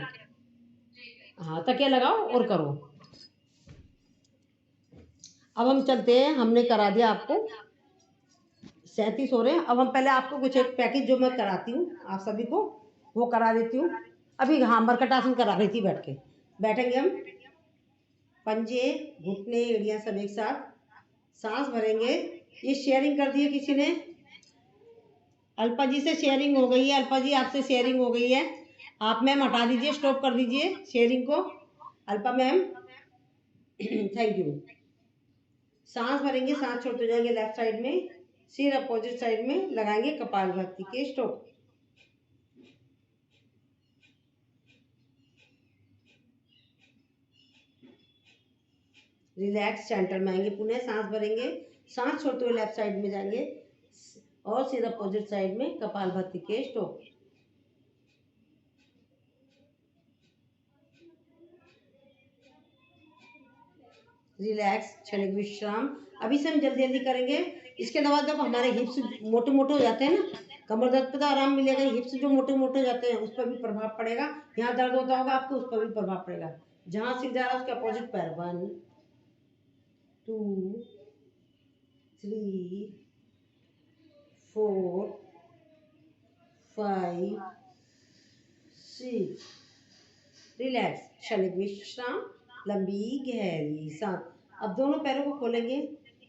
हाँ तकिया लगाओ और करो। अब हम चलते हैं, हमने करा दिया आपको 37 हो रहे हैं। अब हम पहले आपको कुछ एक पैकेज जो मैं कराती हूँ आप सभी को, वो करा देती हूँ। अभी हाँ मरकटासन करा रही थी बैठ के। बैठेंगे हम, पंजे, घुटने, एड़ियाँ सब एक साथ, सांस भरेंगे। ये शेयरिंग कर दी है किसी ने, अल्पा जी से शेयरिंग हो गई है। अल्पा जी आपसे शेयरिंग हो गई है, आप मैम हटा दीजिए, स्टॉप कर दीजिए शेयरिंग को। Alpa ma'am thank you. सांस भरेंगे, सांस छोड़ते जाएंगे लेफ्ट साइड में, सिर अपोजिट साइड में लगाएंगे, कपालभाति के स्टॉप। रिलैक्स सेंटर में आएंगे, पुनः सांस भरेंगे, सांस छोड़ते हुए लेफ्ट साइड में जाएंगे और सीधा अपोजिट साइड में कपालभाति के स्ट्रोक। रिलैक्स, क्षणिक विश्राम। अभी से हम जल्दी जल्दी करेंगे। इसके अलावा जब हमारे हिप्स मोटे मोटे हो जाते हैं ना, कमर दर्द पे तो आराम मिलेगा, हिप्स जो मोटे मोटे हो जाते हैं उस पर भी प्रभाव पड़ेगा। यहाँ दर्द होता होगा आपको, उस पर भी प्रभाव पड़ेगा। जहाँ सिर जा रहा है उसके अपोजिट पैर। 1 2 3 4 5 6। रिलैक्स, क्षणिक विश्राम, लंबी गहरी सांस। अब दोनों पैरों को खोलेंगे।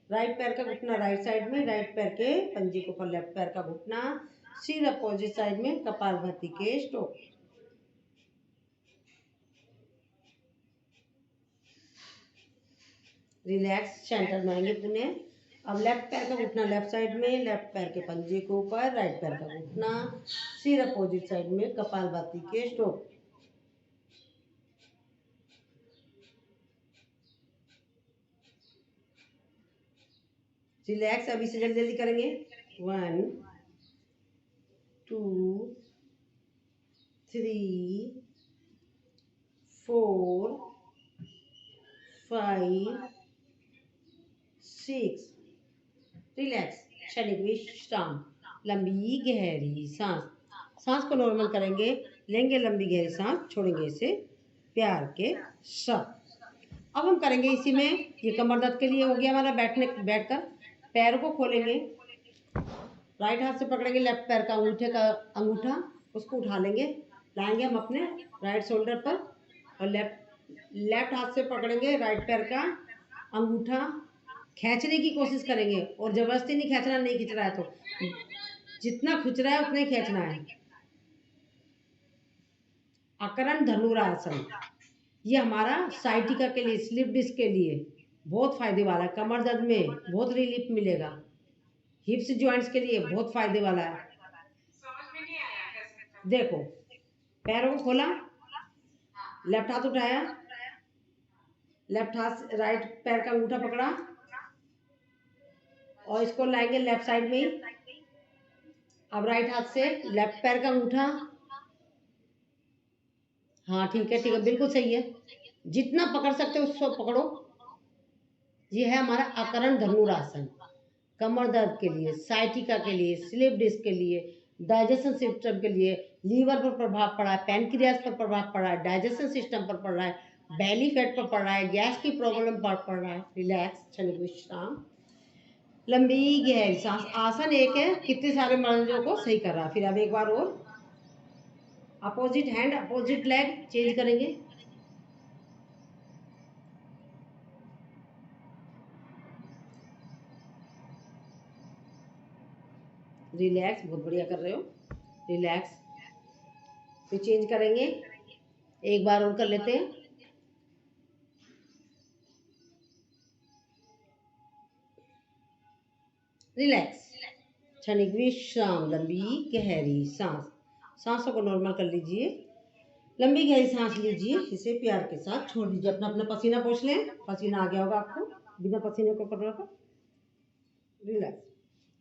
राइट पैर का घुटना राइट साइड में, राइट पैर के पंजे के ऊपर लेफ्ट पैर का घुटना, सिर अपोजिट साइड में कपालभाति के स्ट्रोक। रिलैक्स, सेंटर में आएंगे पुनः। अब लेफ्ट पैर का घुटना लेफ्ट साइड में, लेफ्ट पैर के पंजे के ऊपर राइट पैर का घुटना, सिर अपोजिट साइड में कपालभाति के स्ट्रोक। रिलैक्स, अभी से जल्दी जल्दी करेंगे। 1 2 3 4 5 6। रिलैक्स, क्षणिक विश्राम, लंबी गहरी सांस। सांस को नॉर्मल करेंगे, लेंगे लंबी गहरी सांस, छोड़ेंगे इसे प्यार के साथ। अब हम करेंगे इसी में, ये कमर दर्द के लिए हो गया हमारा। बैठकर पैरों को खोलेंगे। राइट हाथ से पकड़ेंगे लेफ्ट पैर का अंगूठा, उसको उठा लेंगे, लाएंगे हम अपने राइट शोल्डर पर, और लेफ्ट हाथ से पकड़ेंगे राइट पैर का अंगूठा, खींचने की कोशिश करेंगे। और जबरदस्ती नहीं खींचना, नहीं खींच रहा है तो जितना खींच रहा है उतना ही खींचना है। अकरण धनुरासन, ये हमारा साइटिका के लिए, स्लिप डिस्क के लिए बहुत फायदे वाला है। कमर दर्द में बहुत रिलीफ मिलेगा। हिप्स जॉइंट्स के लिए बहुत फायदे वाला है। समझ में नहीं आया कैसे। देखो, पैरों को खोला, लेफ्ट हाथ उठाया, लेफ्ट हाथ राइट पैर का अंगूठा पकड़ा और इसको लाएंगे लेफ्ट साइड में ही। अब राइट हाथ से लेफ्ट पैर का अंगूठा, हाँ ठीक है, ठीक है, बिल्कुल सही है। जितना पकड़ सकते हो उसको पकड़ो। ये है हमारा अकरण धनुरासन, कमर दर्द के लिए, साइटिका के लिए, स्लिप डिस्क के लिए, डाइजेशन सिस्टम के लिए। लीवर पर प्रभाव पड़ा है, पैनक्रियाज पर प्रभाव पड़ा है, डाइजेशन सिस्टम पर पड़ रहा है, बैली फैट पर पड़ रहा है, गैस की प्रॉब्लम पर पड़ रहा है। रिलैक्स, क्षणिक विश्राम, लंबी गहरी सांस। आसन एक है, कितने सारे मरीजों को सही कर रहा है। फिर अब एक बार और opposite hand opposite leg change करेंगे। रिलैक्स, बहुत बढ़िया कर रहे हो। रिलैक्स, फिर चेंज करेंगे, एक बार और कर लेते हैं। रिलैक्स, क्षणिक विश्राम, लंबी गहरी सांस। सांसों को नॉर्मल कर लीजिए, लंबी गहरी सांस लीजिए, इसे प्यार के साथ छोड़ दीजिए। अपना अपना पसीना पोंछ लें, पसीना आ गया होगा आपको, बिना पसीने को पकड़ कर। रिलैक्स,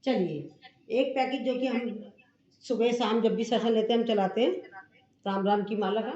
चलिए एक पैकेज जो कि हम सुबह शाम जब भी सेशन लेते हैं हम चलाते हैं, राम राम की माला का।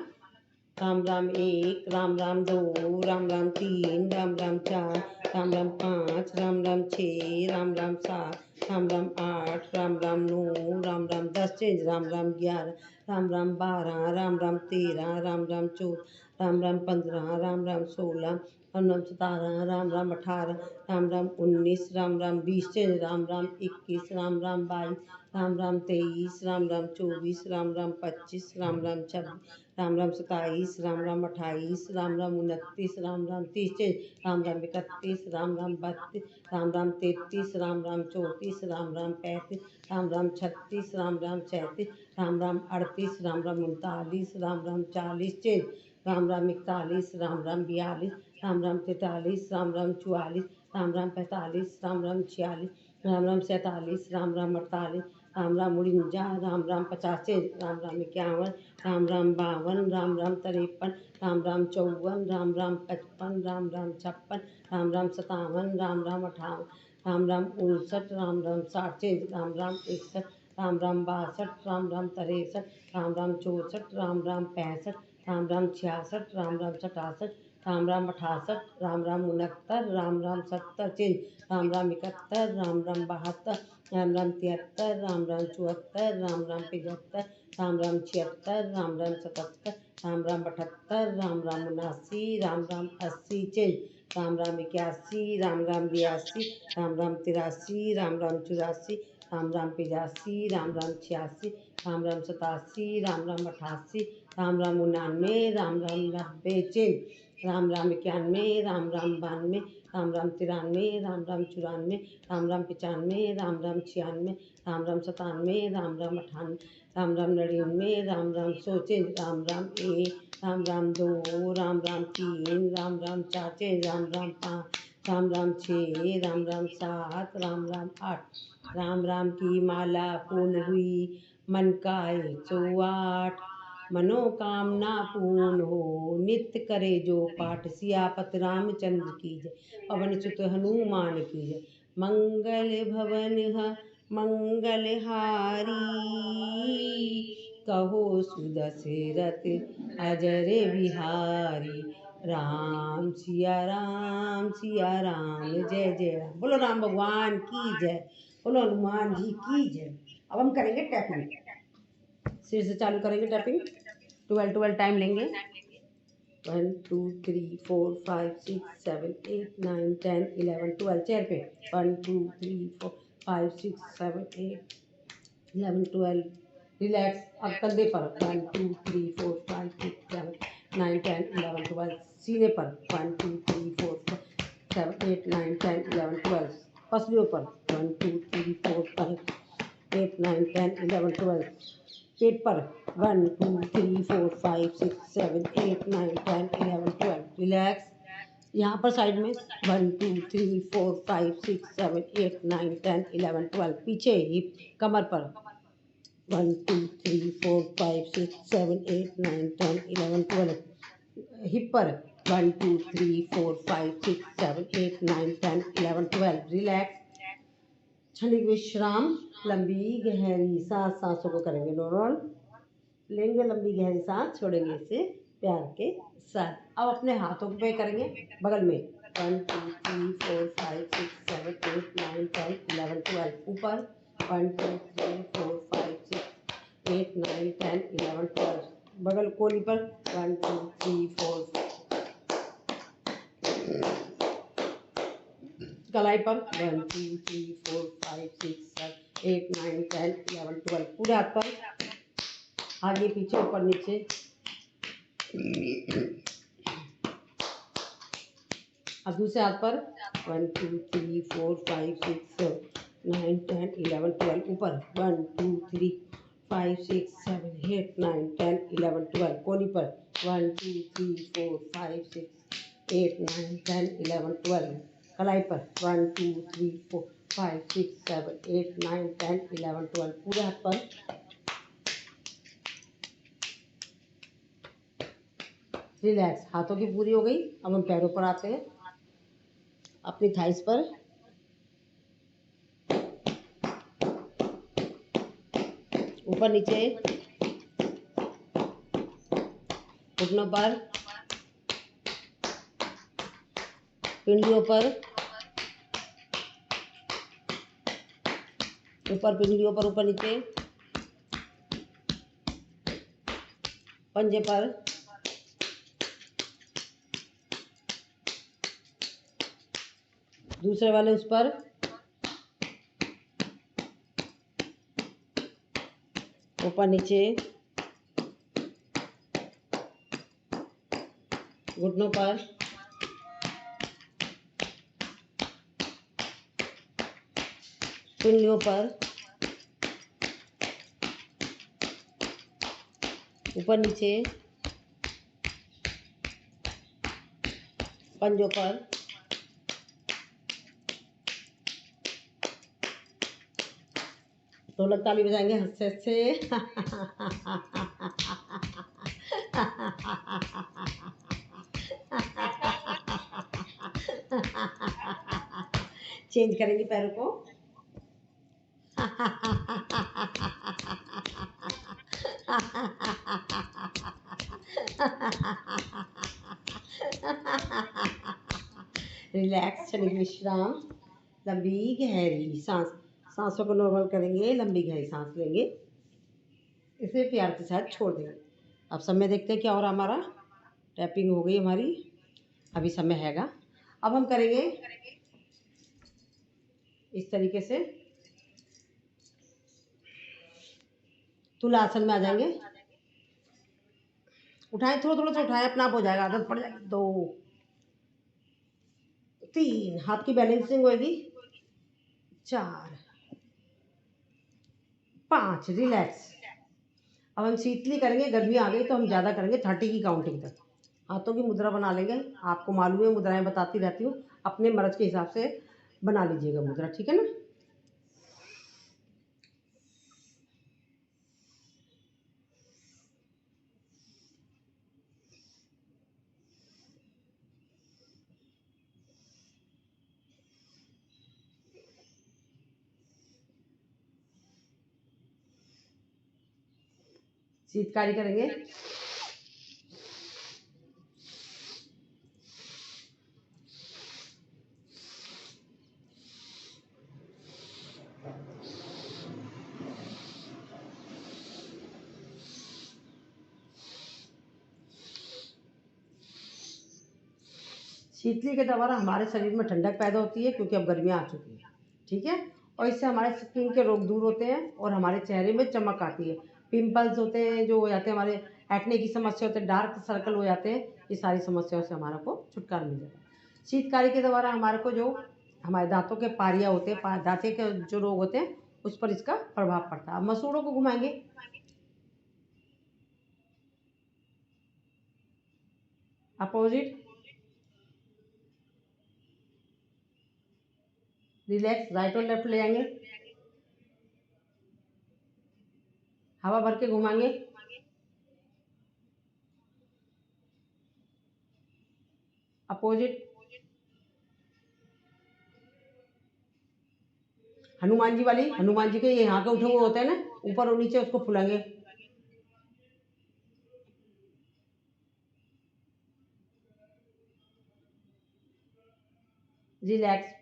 Ram Ram 1, Ram Ram 2, Ram Ram 3, Ram Ram 4, Ram Ram 5, Ram Ram 6, Ram Ram 7, Ram Ram 8, Ram Ram 9, Ram Ram 10, change, Ram Ram 11, Ram Ram 12, Ram Ram 13, Ram Ram 14, Ram Ram 15, Ram Ram 16, Ram Ram 17, Ram Ram 18, Ram Ram 19, Ram Ram 20, change, Ram Ram 21, Ram Ram 22, Ram Ram 23, Ram Ram 24, Ram Ram 25, Ram Ram 26, Ram Ram 27, Ram Ram 28, Ram Ram 29, Ram Ram 30, Ram Ram 31, Ram Ram 32, Ram Ram 33, Ram Ram 34, Ram Ram 35, Ram Ram 36, Ram Ram 37, Ram Ram 38, Ram Ram 39, Ram Ram 40, Ram Ram 41, Ram Ram 42, Ram Ram 43, Ram Ram 44, Ram Ram 45, Ram Ram 46, Ram Ram 47, Ram Ram 48, Ram Ram 49, Ram Ram 50, Ram Ram 51, Ram Ram 52, Ram Ram 53, Ram Ram 54, Ram Ram 55, Ram Ram 56, Ram Ram 57, Ram Ram 58, Ram Ram 59, Ram Ram 60 change, Ram Ram 61, Ram Ram 62, Ram Ram 63, Ram Ram 64, Ram Ram 65, Ram Ram 66, Ram Ram 67, Ram Ram 68, Ram Ram 69, Ram Ram 70 change, Ram Ram 71, Ram Ram 72, Ram Ram 73, Ram Ram 74, Ram Ram 75, Ram Ram 76, Ram Ram 77, Ram Ram 78, Ram Ram 79, Ram Ram 80 change, Ram Ram 81, Ram Ram 82, Ram Ram 83, Ram Ram 84, Ram Ram 85, Ram Ram 86, Ram Ram 87, Ram Ram 88, Ram Ram 99, Ram Ram 90 change, Ram Ram 91, Ram Ram 92, Ram Ram 93, Ram Ram 94, Ram Ram 95, Ram Ram 96, Ram Ram 97, Ram Ram 98, Ram Ram 99, Ram Ram 100 change, Ram Ram 1, Ram Ram 2, Ram Ram 3, Ram Ram 4 change, Ram Ram 5, Ram Ram 6, Ram Ram 7, Ram Ram 8, Ram Ram की माला पूर्ण हुई, मन का 108, मनोकामना पूर्ण हो, नित्य करे जो पाठ, सियापत रामचंद्र की जय, पवन सुत हनुमान की जय, मंगल भवन मंगलहारी, कहो सुदशरथ अजर बिहारी, राम सिया राम जय जय राम। बोलो राम भगवान की जय, बोलो हनुमान जी की जय। अब हम करेंगे टैपिंग, सिर से चालू करेंगे टैपिंग, 12 टाइम लेंगे, 1 2 3 4 5 6 7 8 9 10 11 12 चेयर पे 1 2 3 4 5 6 7 8 11 12 रिलैक्स। अब कंधे पर 1 2 3 4 5 6 7 9 10 11 12 सीने पर 1 2 3 4 7 8 9 10 11 12 पसलियों पर 1 2 3 4 5 8 9 10 11 12 पेट पर 1 2 3 4 5 6 7 8 9 10 11 12 रिलैक्स। यहाँ पर साइड में 1 2 3 4 5 6 7 8 9 10 11 12 पीछे हिप कमर पर 1 2 3 4 5 6 7 8 9 10 11 12 हिप पर 1 2 3 4 5 6 7 8 9 10 11 12 रिलैक्स। क्षणिक विश्राम, लंबी गहरी सांसों को करेंगे नॉर्मल, लेंगे लंबी गहरी सांस, छोड़ेंगे इसे प्यार के साथ। अब अपने हाथों पे करेंगे बगल में 1 2 3 4 5 6 7 8 9 10 11 12 ऊपर 1 2 3 4 5 6 8 9 10 11 12 बगल कोनी पर 1 2 3 4 कलाई पर 1 2 3 4 5 6 7 8 9 10 11 12 पूरे हाथ पर, आगे पीछे ऊपर नीचे। अब दूसरे हाथ पर 1 2 3 4 5 6 7 9 10 11 12 ऊपर 1 2 3 5 6 7 8 9 10 11 12 कोनी पर 1 2 3 4 5 6 8 9 10 11 12 कलाई पर 1 2 3 4 5 6 7 8 9 10 11 12 पूरे हाथ पर। रिलैक्स। हाथों की पूरी हो गई। अब हम पैरों पर आते हैं, अपनी थाइस पर ऊपर नीचे, घुटनों पर, पिंडलियों पर, ऊपर पिंडलियों पर ऊपर नीचे, पंजे पर, दूसरे वाले उस पर, ऊपर नीचे, घुटनों पर, पिंडलियों पर, ऊपर नीचे, पंजों पर, ढोलक ताली बजाएंगे हंसते हंसते। चेंज करेंगे पैरों को। रिलैक्स, क्षणिक विश्राम, लंबी गहरी सांस। सांसों को नॉर्मल करेंगे, लंबी गहरी सांस लेंगे, इसे प्यार के साथ छोड़ देंगे। अब समय देखते हैं क्या हो रहा हमारा। टैपिंग हो गई हमारी, अभी समय हैगा। अब हम करेंगे इस तरीके से, तुलासन में आ जाएंगे। उठाएं, थोड़ा थोड़ा सा उठाएं, अपना आप हो जाएगा, आदत पड़ जाएगी। 2 3, हाथ की बैलेंसिंग होगी। 4 5, रिलैक्स। अब हम शीतली करेंगे, गर्मी आ गई तो हम ज़्यादा करेंगे, 30 की काउंटिंग तक। हाथों की मुद्रा बना लेंगे, आपको मालूम है मुद्राएं बताती रहती हूँ, अपने मर्ज के हिसाब से बना लीजिएगा मुद्रा, ठीक है ना। शीतकारी करेंगे। शीतली के द्वारा हमारे शरीर में ठंडक पैदा होती है, क्योंकि अब गर्मियाँ आ चुकी हैं, ठीक है। और इससे हमारे स्किन के रोग दूर होते हैं और हमारे चेहरे में चमक आती है। पिंपल्स होते हैं जो हो जाते हैं, हमारे एक्ने की समस्या होते हैं, डार्क सर्कल हो जाते हैं, ये सारी समस्याओं से हमारा को छुटकारा मिल जाता है। शीतकारी के द्वारा हमारे को जो हमारे दांतों के पारिया होते हैं, दांते के जो रोग होते हैं, उस पर इसका प्रभाव पड़ता है। अब मसूड़ों को घुमाएंगे, अपोजिट, रिलैक्स, राइट और लेफ्ट ले जाएंगे, हवा भर के घुमाएंगे, अपोजिट। हनुमान जी वाली, हनुमान जी के यहाँ के उठे हुए होते हैं ना, ऊपर और नीचे, उसको फुलाएंगे। रिलैक्स,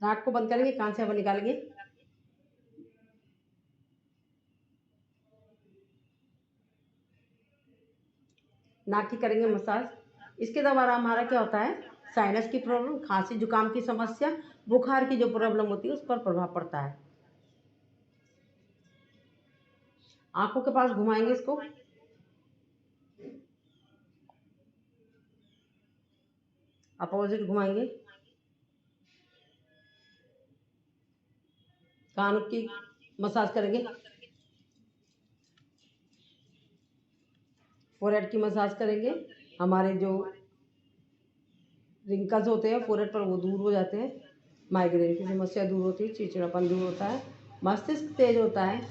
नाक को बंद करेंगे, कान से हवा निकालेंगे, नाक की करेंगे मसाज। इसके द्वारा हमारा क्या होता है, साइनस की प्रॉब्लम, खांसी जुकाम की समस्या, बुखार की जो प्रॉब्लम होती है, उस पर प्रभाव पड़ता है। आंखों के पास घुमाएंगे इसको, अपोजिट घुमाएंगे, कान की मसाज करेंगे, फोरहेड की मसाज करेंगे। हमारे जो रिंकल्स होते हैं फोरहेड पर, वो दूर हो जाते हैं, माइग्रेन की समस्या दूर होती है, चिड़चिड़ापन दूर होता है, मस्तिष्क तेज होता है।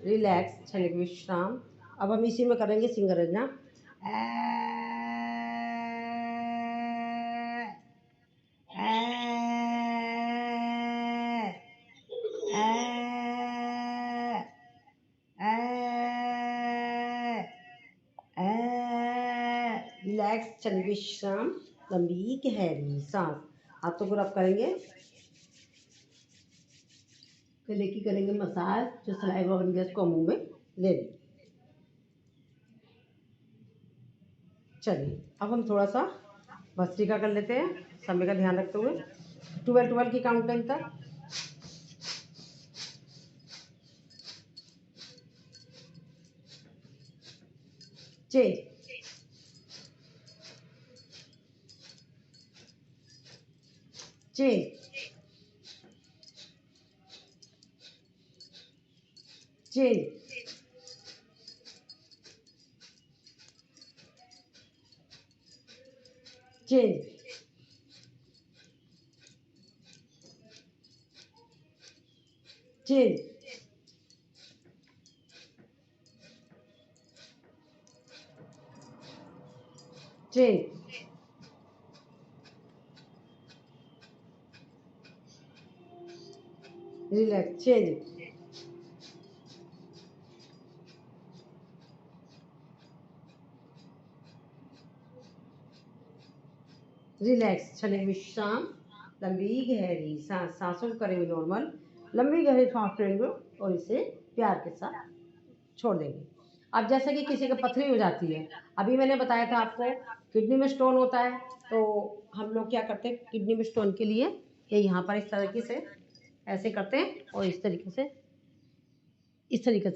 रिलैक्स, क्षणिक विश्राम। अब हम इसी में करेंगे सिंगरजना। रिलैक्स, क्षणिक विश्राम, लंबी गहरी सांस। हाथों को रब करेंगे, गले की करेंगे मसाज, जो सलाइवा बन गया उसको मुंह में ले लें। चलिए अब हम थोड़ा सा भस्त्रिका कर लेते हैं, समय का ध्यान रखते हुए। 12 की काउंटिंग तक। Change, change, change, change, change, change, relax change. Relax चलें, विश्राम। लंबी गहरी सांस, सांसों को करेंगे नॉर्मल, लंबी गहरी सांस लेंगे और इसे प्यार के साथ छोड़ देंगे। अब जैसे कि किसी का पथरी हो जाती है, अभी मैंने बताया था आपको किडनी में स्टोन होता है, तो हम लोग क्या करते हैं किडनी में स्टोन के लिए, ये यहाँ पर इस तरीके से ऐसे करते हैं और इस तरीके से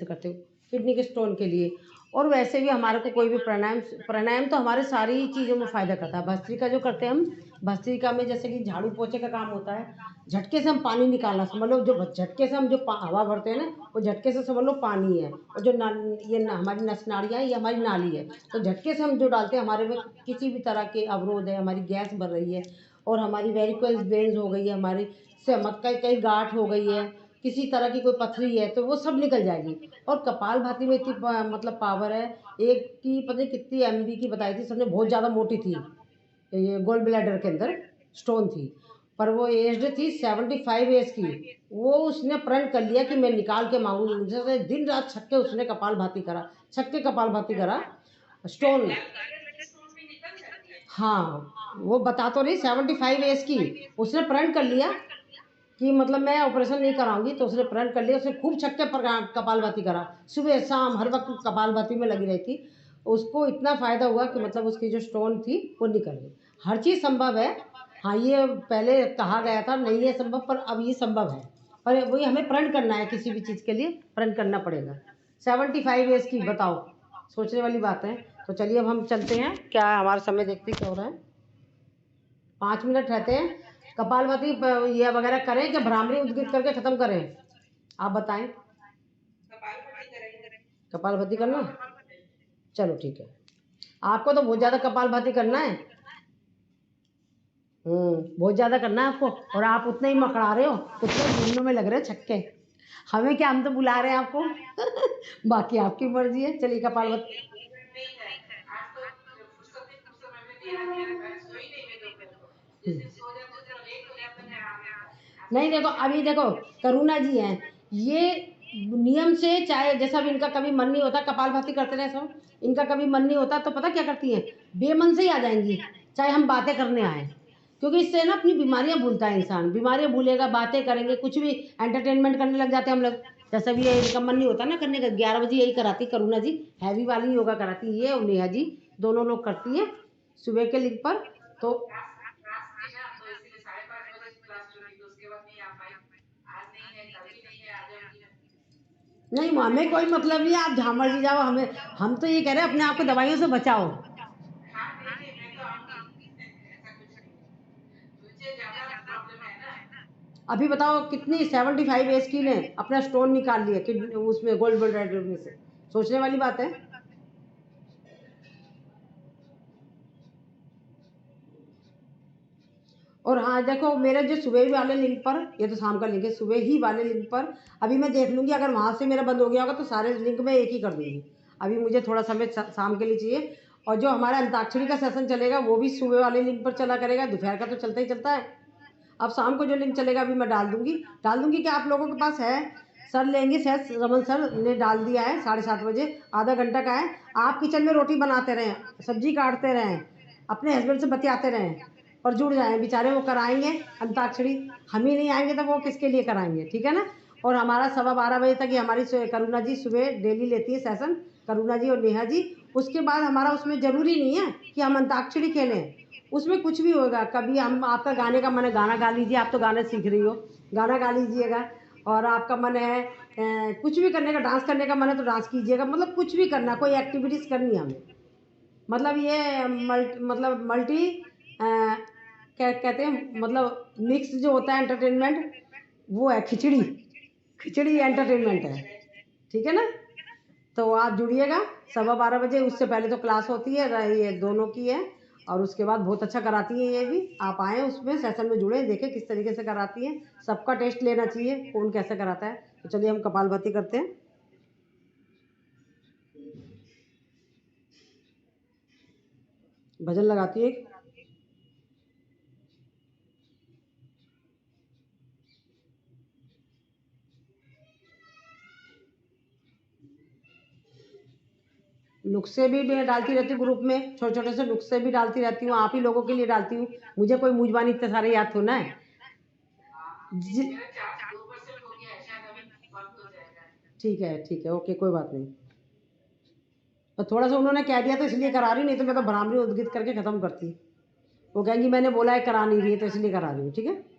करते हो किडनी के स्टोन के लिए। और वैसे भी हमारे को कोई भी प्राणायाम, प्राणायाम तो हमारे सारी चीज़ों में फ़ायदा करता है। भस्त्रिका जो करते हैं हम, भस्त्रिका में जैसे कि झाड़ू पोछे का काम होता है, झटके से हम पानी निकालना, समझ लो जो झटके से हम जो हवा भरते हैं ना, वो झटके से समझ लो पानी है। और जो हमारी नस नाड़ियाँ हैं, ये हमारी नाली है। तो झटके से हम जो डालते हैं, हमारे में किसी भी तरह के अवरोध है, हमारी गैस बढ़ रही है और हमारी वेरिकोज वेन्स हो गई है, हमारी से मत कई कई गांठ हो गई है, किसी तरह की कोई पथरी है, तो वो सब निकल जाएगी। और कपालभाति में इतनी मतलब पावर है, एक की पता नहीं कितनी एमबी की बताई थी सबने, बहुत ज़्यादा मोटी थी, ये गोल्ड ब्लैडर के अंदर स्टोन थी, पर वो एज्ड थी 75 एज की। वो उसने प्रण कर लिया कि मैं निकाल के मांगूंगी मुझे, दिन रात छक्के उसने कपालभाति करा, छक्के कपालभाति करा स्टोन। हाँ, वो बता तो रही 75 एज की, उसने प्रण कर लिया कि मतलब मैं ऑपरेशन नहीं कराऊंगी, तो उसने प्रण कर लिया, उसने खूब छक्के पर कपालभाति करा, सुबह शाम हर वक्त कपालभाति में लगी रही थी। उसको इतना फ़ायदा हुआ कि मतलब उसकी जो स्टोन थी वो निकल गई। हर चीज़ संभव है। हाँ, ये पहले कहा गया था नहीं है संभव, पर अब ये संभव है। पर वही हमें प्रण करना है, किसी भी चीज़ के लिए प्रण करना पड़ेगा। 75 एज की, बताओ, सोचने वाली बात है। तो चलिए अब हम चलते हैं, क्या हमारा समय देखते क्या हो रहा है, 5 मिनट रहते हैं। कपालभाति ये वगैरह करें कि भ्रामरी उद्गित करके खत्म करें, आप बताएं। कपालभाति करना है? चलो ठीक है, आपको तो बहुत ज़्यादा कपालभाति करना है। बहुत ज़्यादा करना है आपको, और आप उतने ही मकड़ा रहे हो, उतने घूमने में लग रहे हैं छक्के। हमें क्या, हम तो बुला रहे हैं आपको बाकी आपकी मर्जी है। चलिए कपालभाति। नहीं देखो, अभी देखो करुणा जी हैं, ये नियम से, चाहे जैसा भी इनका कभी मन नहीं होता, कपालभाति करते रहे सब, इनका कभी मन नहीं होता तो पता क्या करती हैं, बेमन से ही आ जाएंगी, चाहे हम बातें करने आए, क्योंकि इससे ना अपनी बीमारियां भूलता है इंसान, बीमारियां भूलेगा, बातें करेंगे, कुछ भी एंटरटेनमेंट करने लग जाते हैं हम लोग। जैसा भी ये इनका मन नहीं होता ना करने का, 11 बजे यही कराती करुणा जी, हैवी वाली योगा कराती ये, और नेहा जी दोनों लोग करती हैं सुबह के लिंक पर। तो नहीं, हमें कोई मतलब नहीं है, आप जहाँ मर्जी जाओ, हमें, हम तो ये कह रहे हैं अपने आप को दवाइयों से बचाओ। अभी बताओ कितनी 75 एज की ने अपना स्टोन निकाल लिया कि उसमें गोल्ड ब्लैडर में से, सोचने वाली बात है। और हाँ देखो, मेरे जो सुबह वाले लिंक पर, ये तो शाम का लिंक है, सुबह ही वाले लिंक पर अभी मैं देख लूँगी, अगर वहाँ से मेरा बंद हो गया होगा तो सारे लिंक मैं एक ही कर दूँगी। अभी मुझे थोड़ा समय शाम के लिए चाहिए। और जो हमारा अंताक्षरी का सेशन चलेगा वो भी सुबह वाले लिंक पर चला करेगा, दोपहर का तो चलता ही चलता है। अब शाम को जो लिंक चलेगा अभी मैं डाल दूँगी कि आप लोगों के पास है, सर लेंगे, शायद रमन सर ने डाल दिया है, 7:30 बजे, आधा घंटा का है। आप किचन में रोटी बनाते रहें, सब्जी काटते रहें, अपने हस्बैंड से बतियाते रहें और जुड़ जाएं, बेचारे वो कराएंगे अंताक्षरी, हम ही नहीं आएंगे तो वो किसके लिए कराएंगे, ठीक है ना। और हमारा 12:15 बजे तक ही हमारी करुणा जी सुबह डेली लेती है सेशन, करुणा जी और नेहा जी। उसके बाद हमारा उसमें ज़रूरी नहीं है कि हम अंताक्षरी खेलें, उसमें कुछ भी होगा। कभी हम, आपका गाने का मन है गाना गा लीजिए, आप तो गाना सीख रही हो, गाना गा लीजिएगा। और आपका मन है कुछ भी करने का, डांस करने का मन है तो डांस कीजिएगा, मतलब कुछ भी करना, कोई एक्टिविटीज़ करनी है हमें। मतलब ये मतलब मल्टी क्या कहते हैं, मतलब मिक्स जो होता है एंटरटेनमेंट, वो है खिचड़ी, खिचड़ी एंटरटेनमेंट है, ठीक है ना। तो आप जुड़िएगा 12:15 बजे, उससे पहले तो क्लास होती है, ये दोनों की है, और उसके बाद बहुत अच्छा कराती हैं ये भी। आप आएँ उसमें सेशन में जुड़ें, देखें किस तरीके से कराती हैं, सबका टेस्ट लेना चाहिए कौन कैसे कराता है। तो चलिए हम कपालभाति करते हैं। भजन लगाती है एक। नुस्खे भी मैं डालती रहती हूँ ग्रुप में, छोटे छोटे से नुस्खे भी डालती रहती हूँ, आप ही लोगों के लिए डालती हूँ। मुझे कोई मुजबानी इतने सारे याद थोड़ा है। जी मेरा चार्ज 2% हो गया है, शायद अभी बंद हो जाएगा। ठीक है, ओके, कोई बात नहीं। तो थोड़ा सा उन्होंने कह दिया तो इसलिए करा रही, नहीं तो मैं तो भ्रामरी उद्गित करके ख़त्म करती। वो कहेंगी मैंने बोला है करा नहीं रही है, तो इसलिए करा रही हूँ, ठीक है।